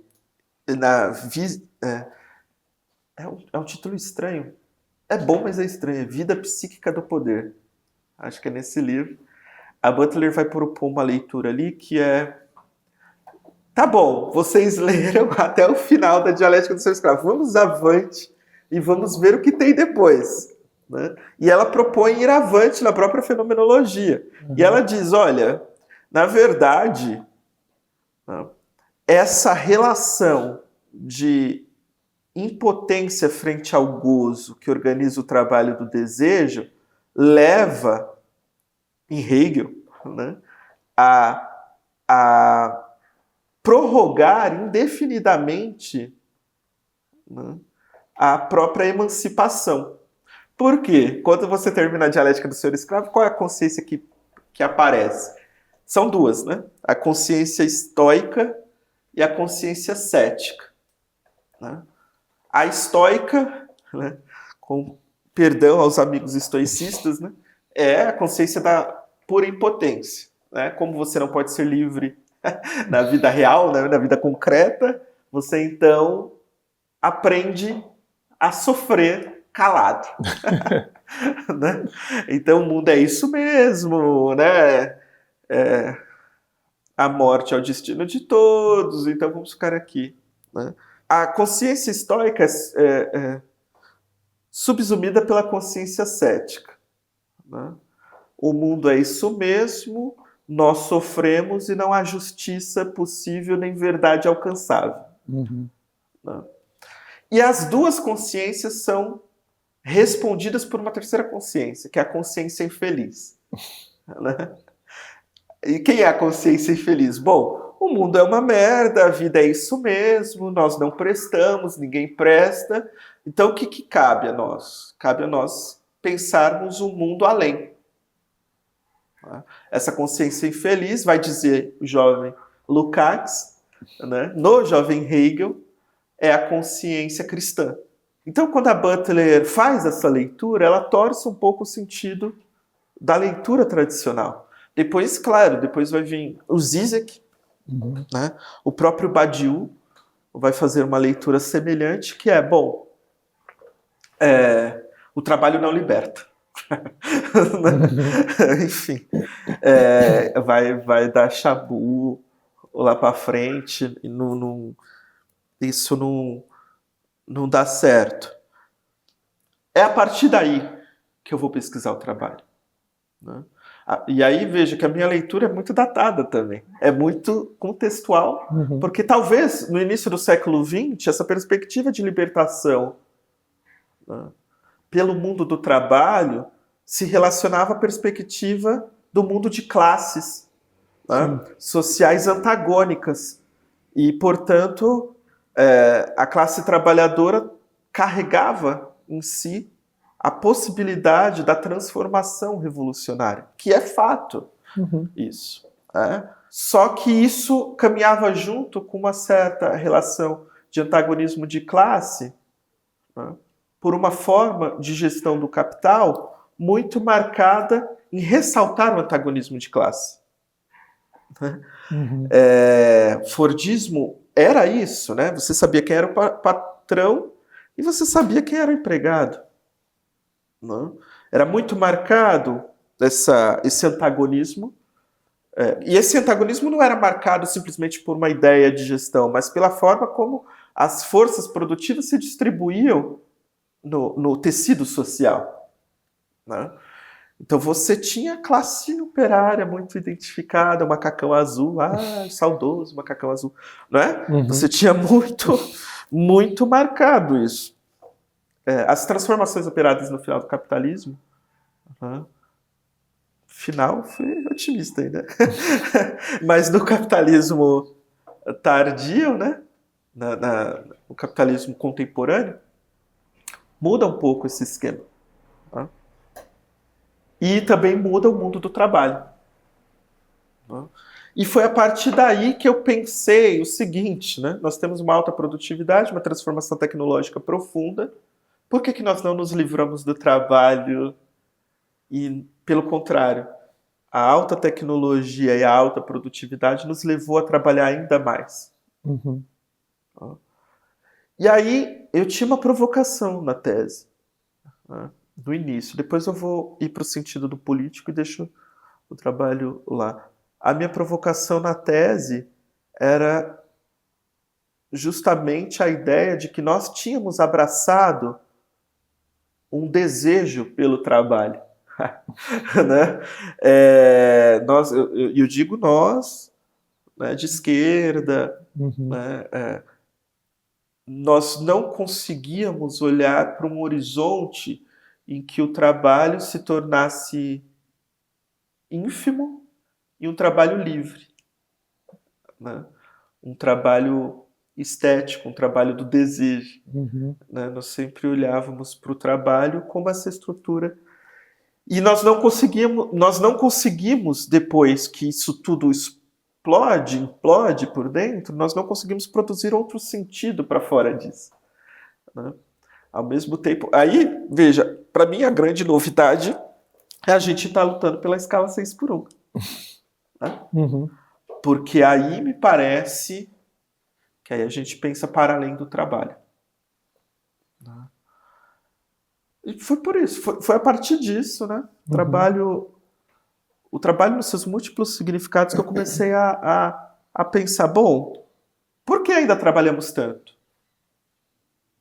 É um título estranho. É bom, mas é estranho. Vida Psíquica do Poder. Acho que é nesse livro. A Butler vai propor uma leitura ali que é... Tá bom, vocês leram até o final da Dialética do Seu Escravo. Vamos avante e vamos ver o que tem depois, né? E ela propõe ir avante na própria fenomenologia. E ela diz, olha, na verdade, essa relação de impotência frente ao gozo que organiza o trabalho do desejo leva, em Hegel, né, a prorrogar indefinidamente, né, a própria emancipação. Por quê? Quando você termina a Dialética do Senhor Escravo, qual é a consciência que aparece? São duas, né? A consciência estoica e a consciência cética, né? A estoica, né, com perdão aos amigos estoicistas, né, é a consciência da pura impotência, né? Como você não pode ser livre na vida real, né, na vida concreta, você então aprende a sofrer calado. Né? Então o mundo é isso mesmo, né? A morte é o destino de todos, então vamos ficar aqui, né? A consciência estoica é subsumida pela consciência cética, né? O mundo é isso mesmo, nós sofremos e não há justiça possível nem verdade alcançável. Uhum. Né? E as duas consciências são respondidas por uma terceira consciência, que é a consciência infeliz. Né? E quem é a consciência infeliz? Bom, o mundo é uma merda, a vida é isso mesmo, nós não prestamos, ninguém presta. Então o que cabe a nós? Cabe a nós pensarmos um mundo além. Essa consciência infeliz, vai dizer o jovem Lukács, né? No jovem Hegel, é a consciência cristã. Então, quando a Butler faz essa leitura, ela torce um pouco o sentido da leitura tradicional. Depois, claro, depois vai vir o Zizek, né? O próprio Badiou vai fazer uma leitura semelhante, que é, bom, o trabalho não liberta. Enfim, vai dar chabu lá para frente, e isso não dá certo. É a partir daí que eu vou pesquisar o trabalho, né? E aí veja que a minha leitura é muito datada também, é muito contextual, porque talvez no início do século XX essa perspectiva de libertação, né, pelo mundo do trabalho se relacionava à perspectiva do mundo de classes, né, sociais antagônicas. E, portanto, a classe trabalhadora carregava em si a possibilidade da transformação revolucionária, que é fato, isso. Só que isso caminhava junto com uma certa relação de antagonismo de classe, né, por uma forma de gestão do capital muito marcada em ressaltar o antagonismo de classe. Fordismo era isso, né? Você sabia quem era o patrão e você sabia quem era o empregado. Não? Era muito marcado esse antagonismo E esse antagonismo não era marcado simplesmente por uma ideia de gestão, mas pela forma como as forças produtivas se distribuíam no tecido social, né? Então você tinha a classe operária muito identificada, o macacão azul, saudoso macacão azul, né? Você tinha muito marcado isso. As transformações operadas no final do capitalismo, final foi otimista ainda, mas no capitalismo tardio, né? No capitalismo contemporâneo, muda um pouco esse esquema. Tá? E também muda o mundo do trabalho. Tá? E foi a partir daí que eu pensei o seguinte, né? Nós temos uma alta produtividade, uma transformação tecnológica profunda. Por que nós não nos livramos do trabalho e, pelo contrário, a alta tecnologia e a alta produtividade nos levou a trabalhar ainda mais? E aí eu tinha uma provocação na tese, né, no início. Depois eu vou ir para o sentido do político e deixo o trabalho lá. A minha provocação na tese era justamente a ideia de que nós tínhamos abraçado um desejo pelo trabalho. Né? Eu digo nós, né, de esquerda, né, nós não conseguíamos olhar para um horizonte em que o trabalho se tornasse ínfimo e um trabalho livre, né? Um trabalho estético, um trabalho do desejo. Né? Nós sempre olhávamos para o trabalho como essa estrutura. E nós não conseguimos, depois que isso tudo implode por dentro, nós não conseguimos produzir outro sentido para fora disso. Né? Ao mesmo tempo... Aí, veja, para mim a grande novidade é a gente estar lutando pela escala 6x1. Né? Porque aí me parece que aí a gente pensa para além do trabalho. Né? E foi por isso, foi a partir disso, né? O trabalho nos seus múltiplos significados que eu comecei a pensar, bom, por que ainda trabalhamos tanto?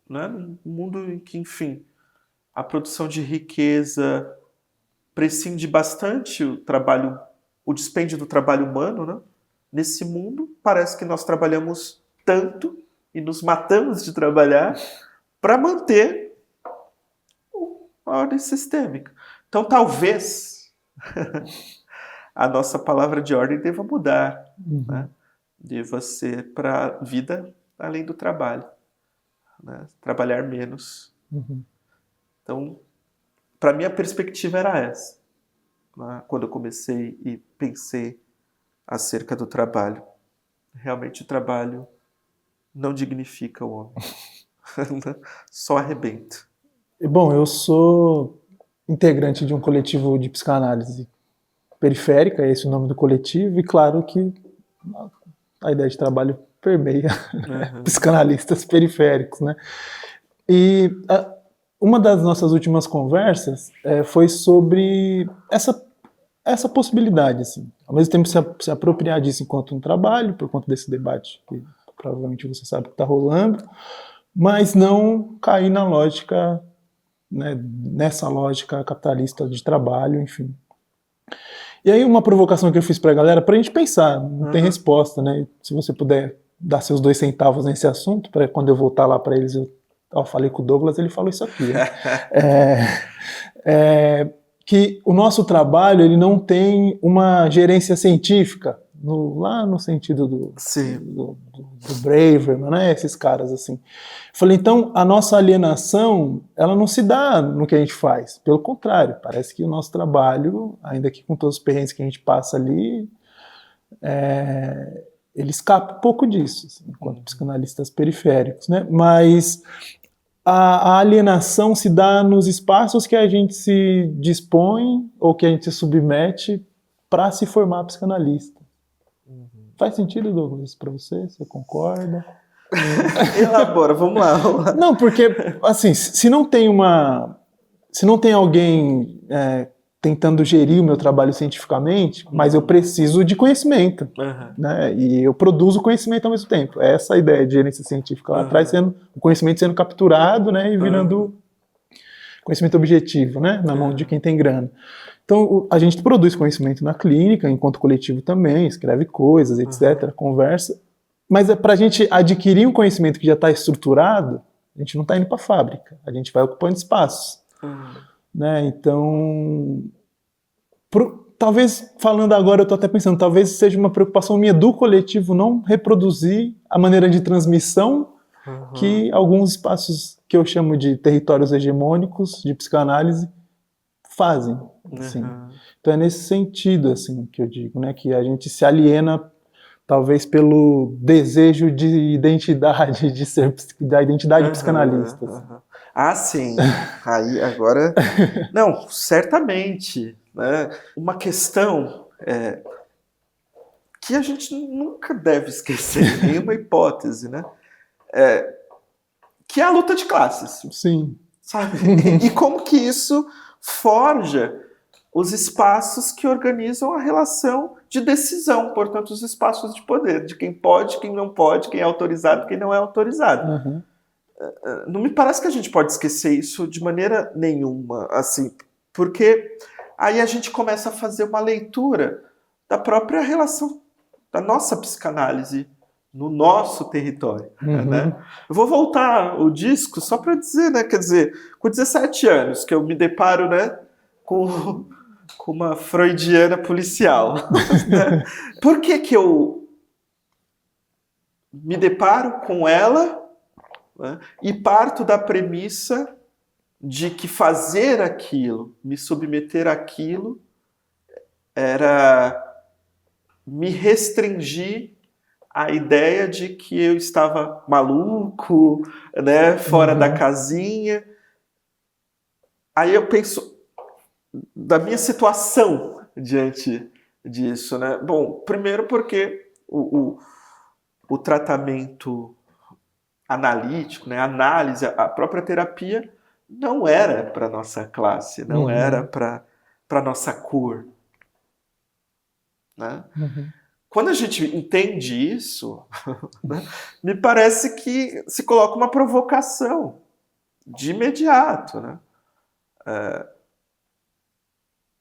Né? Num mundo em que, enfim, a produção de riqueza prescinde bastante o dispêndio do trabalho humano, né? Nesse mundo, parece que nós trabalhamos tanto e nos matamos de trabalhar para manter a ordem sistêmica. Então, talvez a nossa palavra de ordem deva mudar, né? Deva ser para a vida além do trabalho, né? Trabalhar menos. Então, para mim, a perspectiva era essa, né? Quando eu comecei e pensei acerca do trabalho. Realmente, o trabalho não dignifica o homem. Só arrebenta. Bom, eu sou integrante de um coletivo de psicanálise periférica, esse é o nome do coletivo, e claro que a ideia de trabalho permeia psicanalistas periféricos, né? E uma das nossas últimas conversas foi sobre essa possibilidade, assim, ao mesmo tempo se apropriar disso enquanto um trabalho, por conta desse debate que provavelmente você sabe que está rolando, mas não cair na lógica, né, nessa lógica capitalista de trabalho, enfim. E aí uma provocação que eu fiz para a galera, para a gente pensar, não tem resposta, né? Se você puder dar seus 2 centavos nesse assunto, para quando eu voltar lá para eles, eu falei com o Douglas, ele falou isso aqui. Né? Que o nosso trabalho ele não tem uma gerência científica, lá no sentido do Braverman, né? Esses caras assim. Falei, então a nossa alienação ela não se dá no que a gente faz, pelo contrário, parece que o nosso trabalho, ainda que com todos os perrengues que a gente passa ali, ele escapa um pouco disso, assim, enquanto psicanalistas periféricos, né? Mas a alienação se dá nos espaços que a gente se dispõe ou que a gente se submete para se formar psicanalista. Faz sentido, Douglas, para você? Você concorda? Elabora, vamos lá. Não, porque, assim, se não tem alguém tentando gerir o meu trabalho cientificamente, mas eu preciso de conhecimento, né? E eu produzo conhecimento ao mesmo tempo. É essa a ideia de gerência científica lá atrás, o conhecimento sendo capturado, né, e virando conhecimento objetivo, né, na mão de quem tem grana. Então, a gente produz conhecimento na clínica, enquanto coletivo também, escreve coisas, etc., conversa, mas para a gente adquirir um conhecimento que já está estruturado, a gente não está indo para a fábrica, a gente vai ocupando espaços. Né? Então, talvez, falando agora, eu estou até pensando, talvez seja uma preocupação minha do coletivo não reproduzir a maneira de transmissão que alguns espaços que eu chamo de territórios hegemônicos de psicanálise fazem. Assim. Então é nesse sentido assim, que eu digo, né, que a gente se aliena talvez pelo desejo de identidade, da identidade psicanalista. Assim. Ah, sim. Aí agora... Não, certamente. Né? Uma questão que a gente nunca deve esquecer, nenhuma hipótese, né? Que é a luta de classes. Sim. Sabe? E como que isso forja os espaços que organizam a relação de decisão, portanto, os espaços de poder, de quem pode, quem não pode, quem é autorizado, quem não é autorizado. Não me parece que a gente pode esquecer isso de maneira nenhuma, assim, porque aí a gente começa a fazer uma leitura da própria relação da nossa psicanálise no nosso território. Né? Eu vou voltar o disco só para dizer, né, quer dizer, com 17 anos que eu me deparo, né, com uma freudiana policial. Né? Por que eu me deparo com ela, né, e parto da premissa de que fazer aquilo, me submeter àquilo, era me restringir à ideia de que eu estava maluco, né, fora da casinha. Aí eu penso da minha situação diante disso, né? Bom, primeiro porque o tratamento analítico, né, a análise, a própria terapia não era para nossa classe, não era para nossa cor. Né? Quando a gente entende isso, né, me parece que se coloca uma provocação de imediato. Né?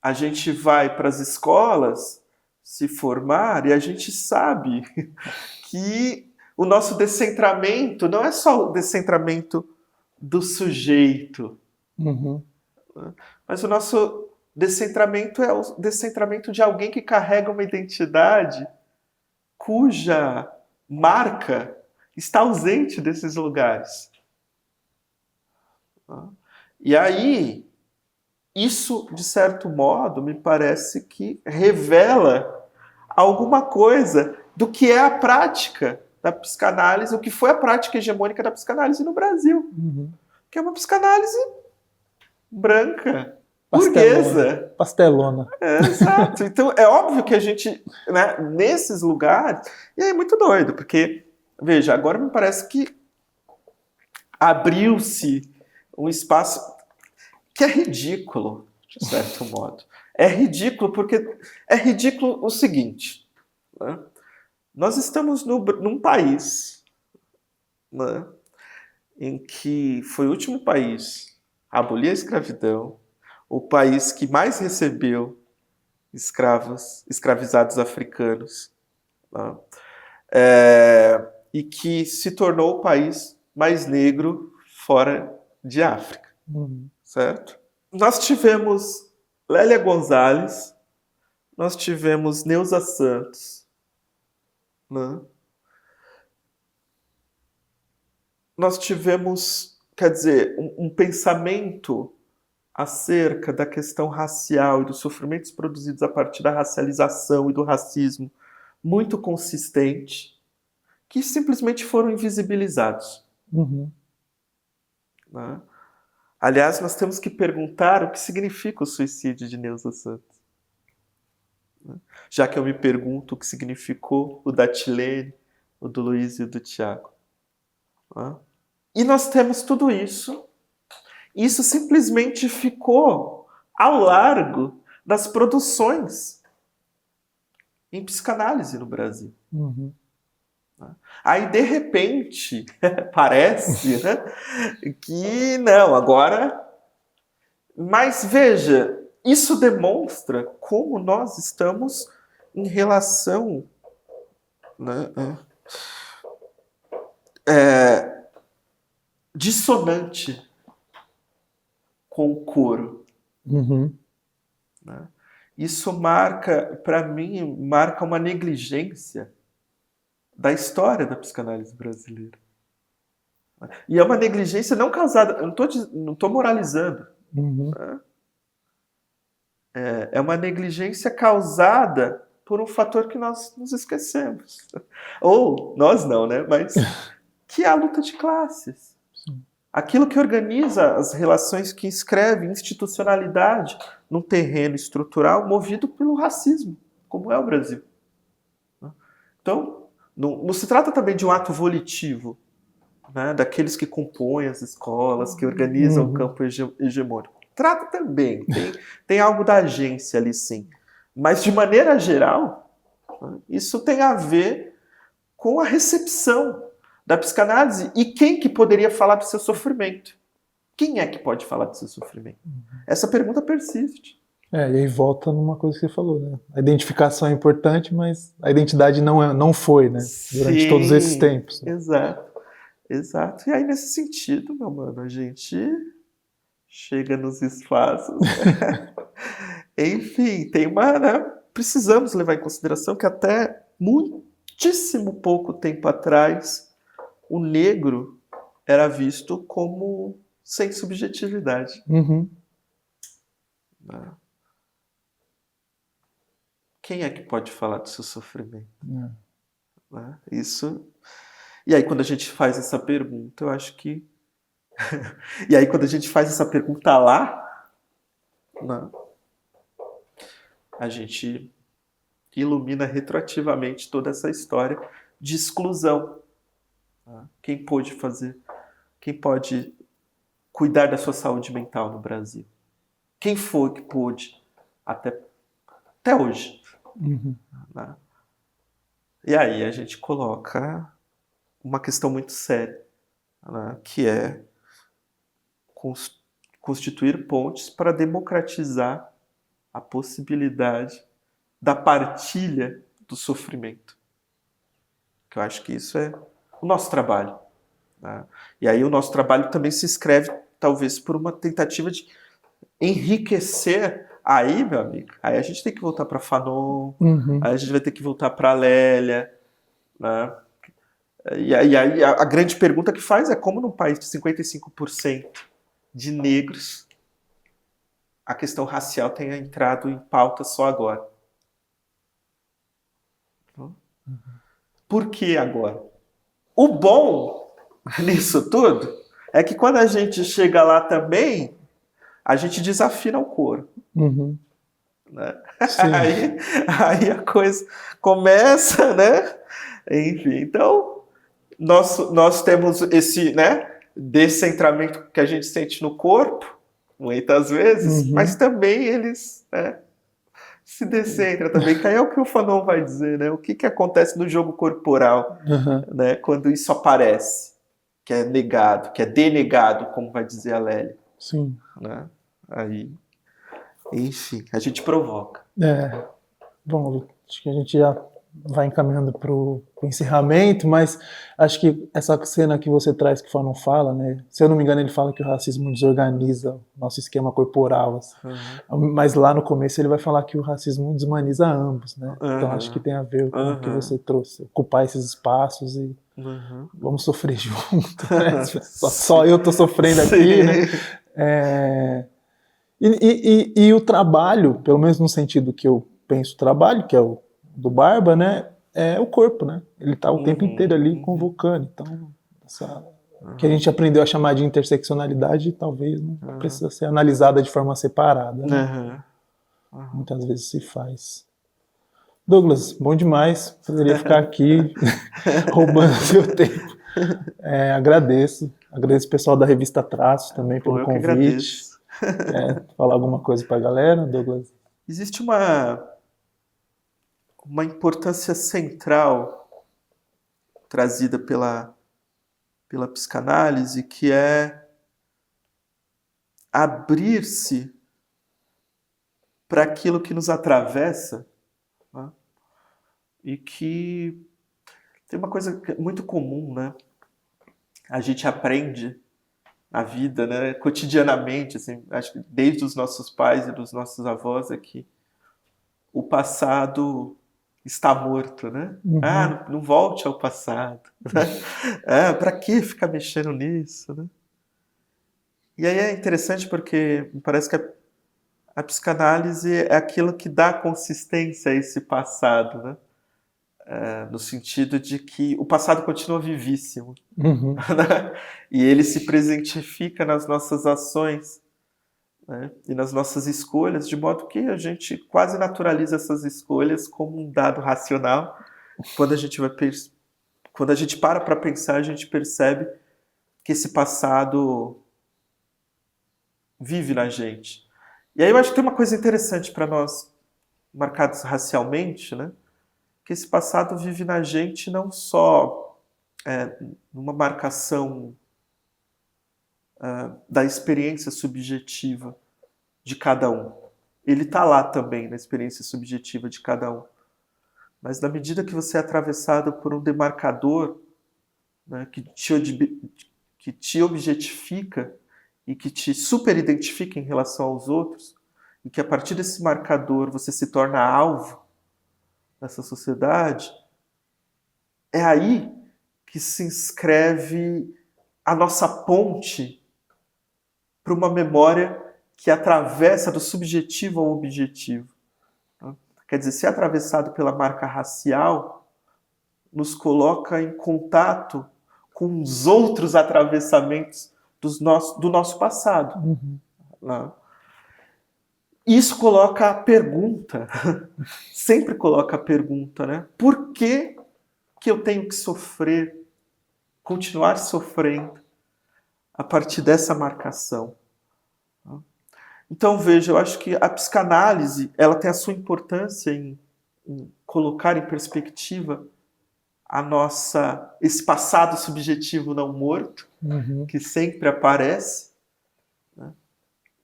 A gente vai para as escolas se formar e a gente sabe que o nosso descentramento não é só o descentramento do sujeito, mas o nosso descentramento é o descentramento de alguém que carrega uma identidade cuja marca está ausente desses lugares. E aí, isso, de certo modo, me parece que revela alguma coisa do que é a prática da psicanálise, o que foi a prática hegemônica da psicanálise no Brasil. Que é uma psicanálise branca, burguesa. Pastelona. Exato. Então, é óbvio que a gente, né, nesses lugares... E é muito doido, porque, veja, agora me parece que abriu-se um espaço que é ridículo, de certo modo. É ridículo porque é ridículo o seguinte, né? Nós estamos num país, né, em que foi o último país a abolir a escravidão, o país que mais recebeu escravizados africanos, né, e que se tornou o país mais negro fora de África. Certo? Nós tivemos Lélia Gonzalez, nós tivemos Neuza Santos, né? Nós tivemos, quer dizer, um pensamento acerca da questão racial e dos sofrimentos produzidos a partir da racialização e do racismo muito consistente, que simplesmente foram invisibilizados. Né? Aliás, nós temos que perguntar o que significa o suicídio de Neuza Santos. Já que eu me pergunto o que significou o da Tilene, o do Luiz e o do Tiago. E nós temos tudo isso. Isso simplesmente ficou ao largo das produções em psicanálise no Brasil. Uhum. Aí, de repente, parece, né, que não, agora... Mas veja, isso demonstra como nós estamos em relação, né, dissonante com o coro. Uhum. Né? Isso marca, para mim, marca uma negligência da história da psicanálise brasileira. E é uma negligência não causada, eu não estou moralizando. Uhum. Né? É uma negligência causada por um fator que nós nos esquecemos. Ou, nós não, né? Mas que é a luta de classes. Sim. Aquilo que organiza as relações, que escreve institucionalidade num terreno estrutural movido pelo racismo, como é o Brasil. Então, não se trata também de um ato volitivo, né, daqueles que compõem as escolas, que organizam o campo hegemônico. Trata também, tem algo da agência ali, sim. Mas, de maneira geral, isso tem a ver com a recepção da psicanálise e quem que poderia falar do seu sofrimento. Quem é que pode falar do seu sofrimento? Essa pergunta persiste. E aí volta numa coisa que você falou, né? A identificação é importante, mas a identidade não foi, né? Durante Sim, todos esses tempos. Né? Exato. E aí, nesse sentido, meu mano, a gente chega nos espaços. Enfim, tem uma, né? Precisamos levar em consideração que até muitíssimo pouco tempo atrás o negro era visto como sem subjetividade. Uhum. Quem é que pode falar do seu sofrimento? Isso. E aí, quando a gente faz essa pergunta, eu acho que... E aí, quando a gente faz essa pergunta lá, né, a gente ilumina retroativamente toda essa história de exclusão. Quem pode cuidar da sua saúde mental no Brasil? Quem foi que pôde até hoje? Uhum. Né? E aí a gente coloca uma questão muito séria, né, que é constituir pontes para democratizar a possibilidade da partilha do sofrimento. Que eu acho que isso é o nosso trabalho. Né? E aí o nosso trabalho também se escreve, talvez, por uma tentativa de enriquecer. Aí, meu amigo, aí a gente tem que voltar para Fanon, aí a gente vai ter que voltar para Lélia. Né? E aí a grande pergunta que faz é como num país de 55% de negros a questão racial tenha entrado em pauta só agora. Por que agora? O bom nisso tudo é que quando a gente chega lá também, a gente desafina o coro. Uhum. Né? Aí a coisa começa, né? Enfim, então nós temos esse, né, descentramento que a gente sente no corpo, muitas vezes, mas também eles, né, se descentram também, que aí é o que o Fanon vai dizer, né? O que acontece no jogo corporal, né, quando isso aparece, que é negado, que é denegado, como vai dizer a Lélia. Sim. Né? Aí, enfim, a gente provoca. Bom, acho que a gente já vai encaminhando para o encerramento, mas acho que essa cena que você traz, que o Fanon fala, né? Se eu não me engano, ele fala que o racismo desorganiza o nosso esquema corporal. Assim. Mas lá no começo ele vai falar que o racismo desumaniza ambos, né? Então acho que tem a ver com o que você trouxe, ocupar esses espaços e vamos sofrer junto. Né? Só eu tô sofrendo aqui, né? E o trabalho, pelo menos no sentido que eu penso o trabalho, que é o do Barba, né, é o corpo, né? Ele tá o tempo inteiro ali convocando. Então, que a gente aprendeu a chamar de interseccionalidade, talvez não precisa ser analisada de forma separada. Né? Muitas vezes se faz. Douglas, bom demais. Poderia ficar aqui roubando seu tempo. Agradeço o pessoal da revista Traços também pelo convite. Falar alguma coisa para a galera, Douglas? existe uma importância central trazida pela psicanálise, que é abrir-se para aquilo que nos atravessa, né? E que tem uma coisa muito comum, né? A gente aprende na vida, né? Cotidianamente, assim, acho que desde os nossos pais e dos nossos avós, é que o passado está morto, né? Não volte ao passado. Né? Para que ficar mexendo nisso, né? E aí é interessante porque me parece que a psicanálise é aquilo que dá consistência a esse passado, né? No sentido de que o passado continua vivíssimo. Né? E ele se presentifica nas nossas ações, né? E nas nossas escolhas, de modo que a gente quase naturaliza essas escolhas como um dado racional. Quando a gente para pensar, a gente percebe que esse passado vive na gente. E aí eu acho que tem uma coisa interessante para nós, marcados racialmente, né? Que esse passado vive na gente não só numa marcação da experiência subjetiva de cada um. Ele está lá também na experiência subjetiva de cada um. Mas na medida que você é atravessado por um demarcador, né, que te objetifica e que te superidentifica em relação aos outros, e que a partir desse marcador você se torna alvo nessa sociedade, é aí que se inscreve a nossa ponte para uma memória que atravessa do subjetivo ao objetivo. Quer dizer, ser atravessado pela marca racial nos coloca em contato com os outros atravessamentos do nosso passado. Né? Isso coloca a pergunta, sempre coloca a pergunta, né? Por que eu tenho que sofrer, continuar sofrendo a partir dessa marcação? Então, veja, eu acho que a psicanálise ela tem a sua importância em colocar em perspectiva esse passado subjetivo não morto, que sempre aparece, né?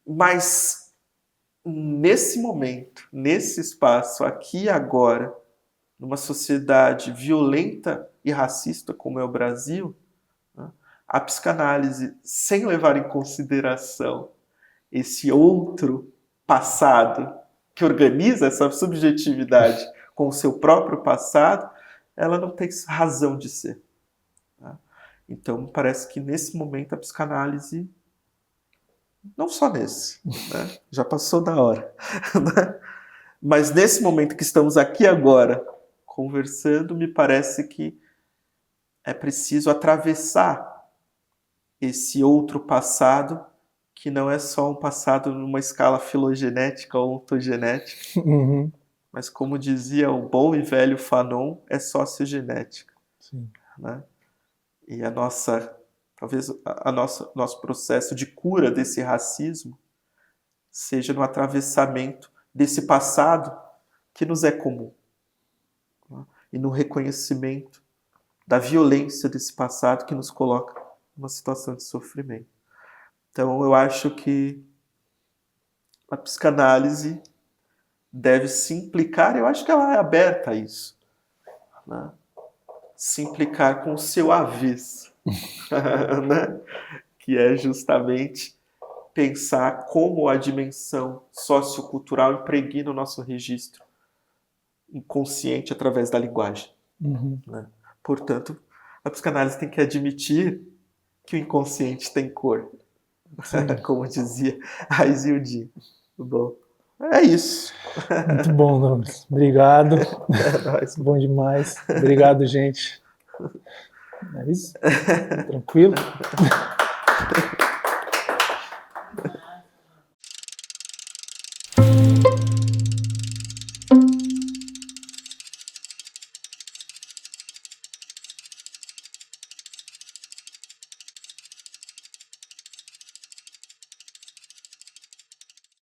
Mas nesse momento, nesse espaço, aqui e agora, numa sociedade violenta e racista como é o Brasil, né? A psicanálise, sem levar em consideração esse outro passado que organiza essa subjetividade com o seu próprio passado, ela não tem razão de ser. Tá? Então, parece que nesse momento a psicanálise, não só nesse, né? Já passou da hora, né? Mas nesse momento que estamos aqui agora conversando, me parece que é preciso atravessar esse outro passado, que não é só um passado numa escala filogenética ou ontogenética, mas como dizia o bom e velho Fanon, é sociogenética. Sim. Né? E talvez nosso processo de cura desse racismo seja no atravessamento desse passado que nos é comum, né? E no reconhecimento da violência desse passado que nos coloca numa situação de sofrimento. Então eu acho que a psicanálise deve se implicar, eu acho que ela é aberta a isso, né? Se implicar com o seu avesso, né? Que é justamente pensar como a dimensão sociocultural impregna o nosso registro inconsciente através da linguagem. Né? Portanto, a psicanálise tem que admitir que o inconsciente tem cor, como dizia a Isildi. Bom, é isso. Muito bom, Douglas. Obrigado. É nóis. Bom demais. Obrigado, gente. É isso? Tranquilo?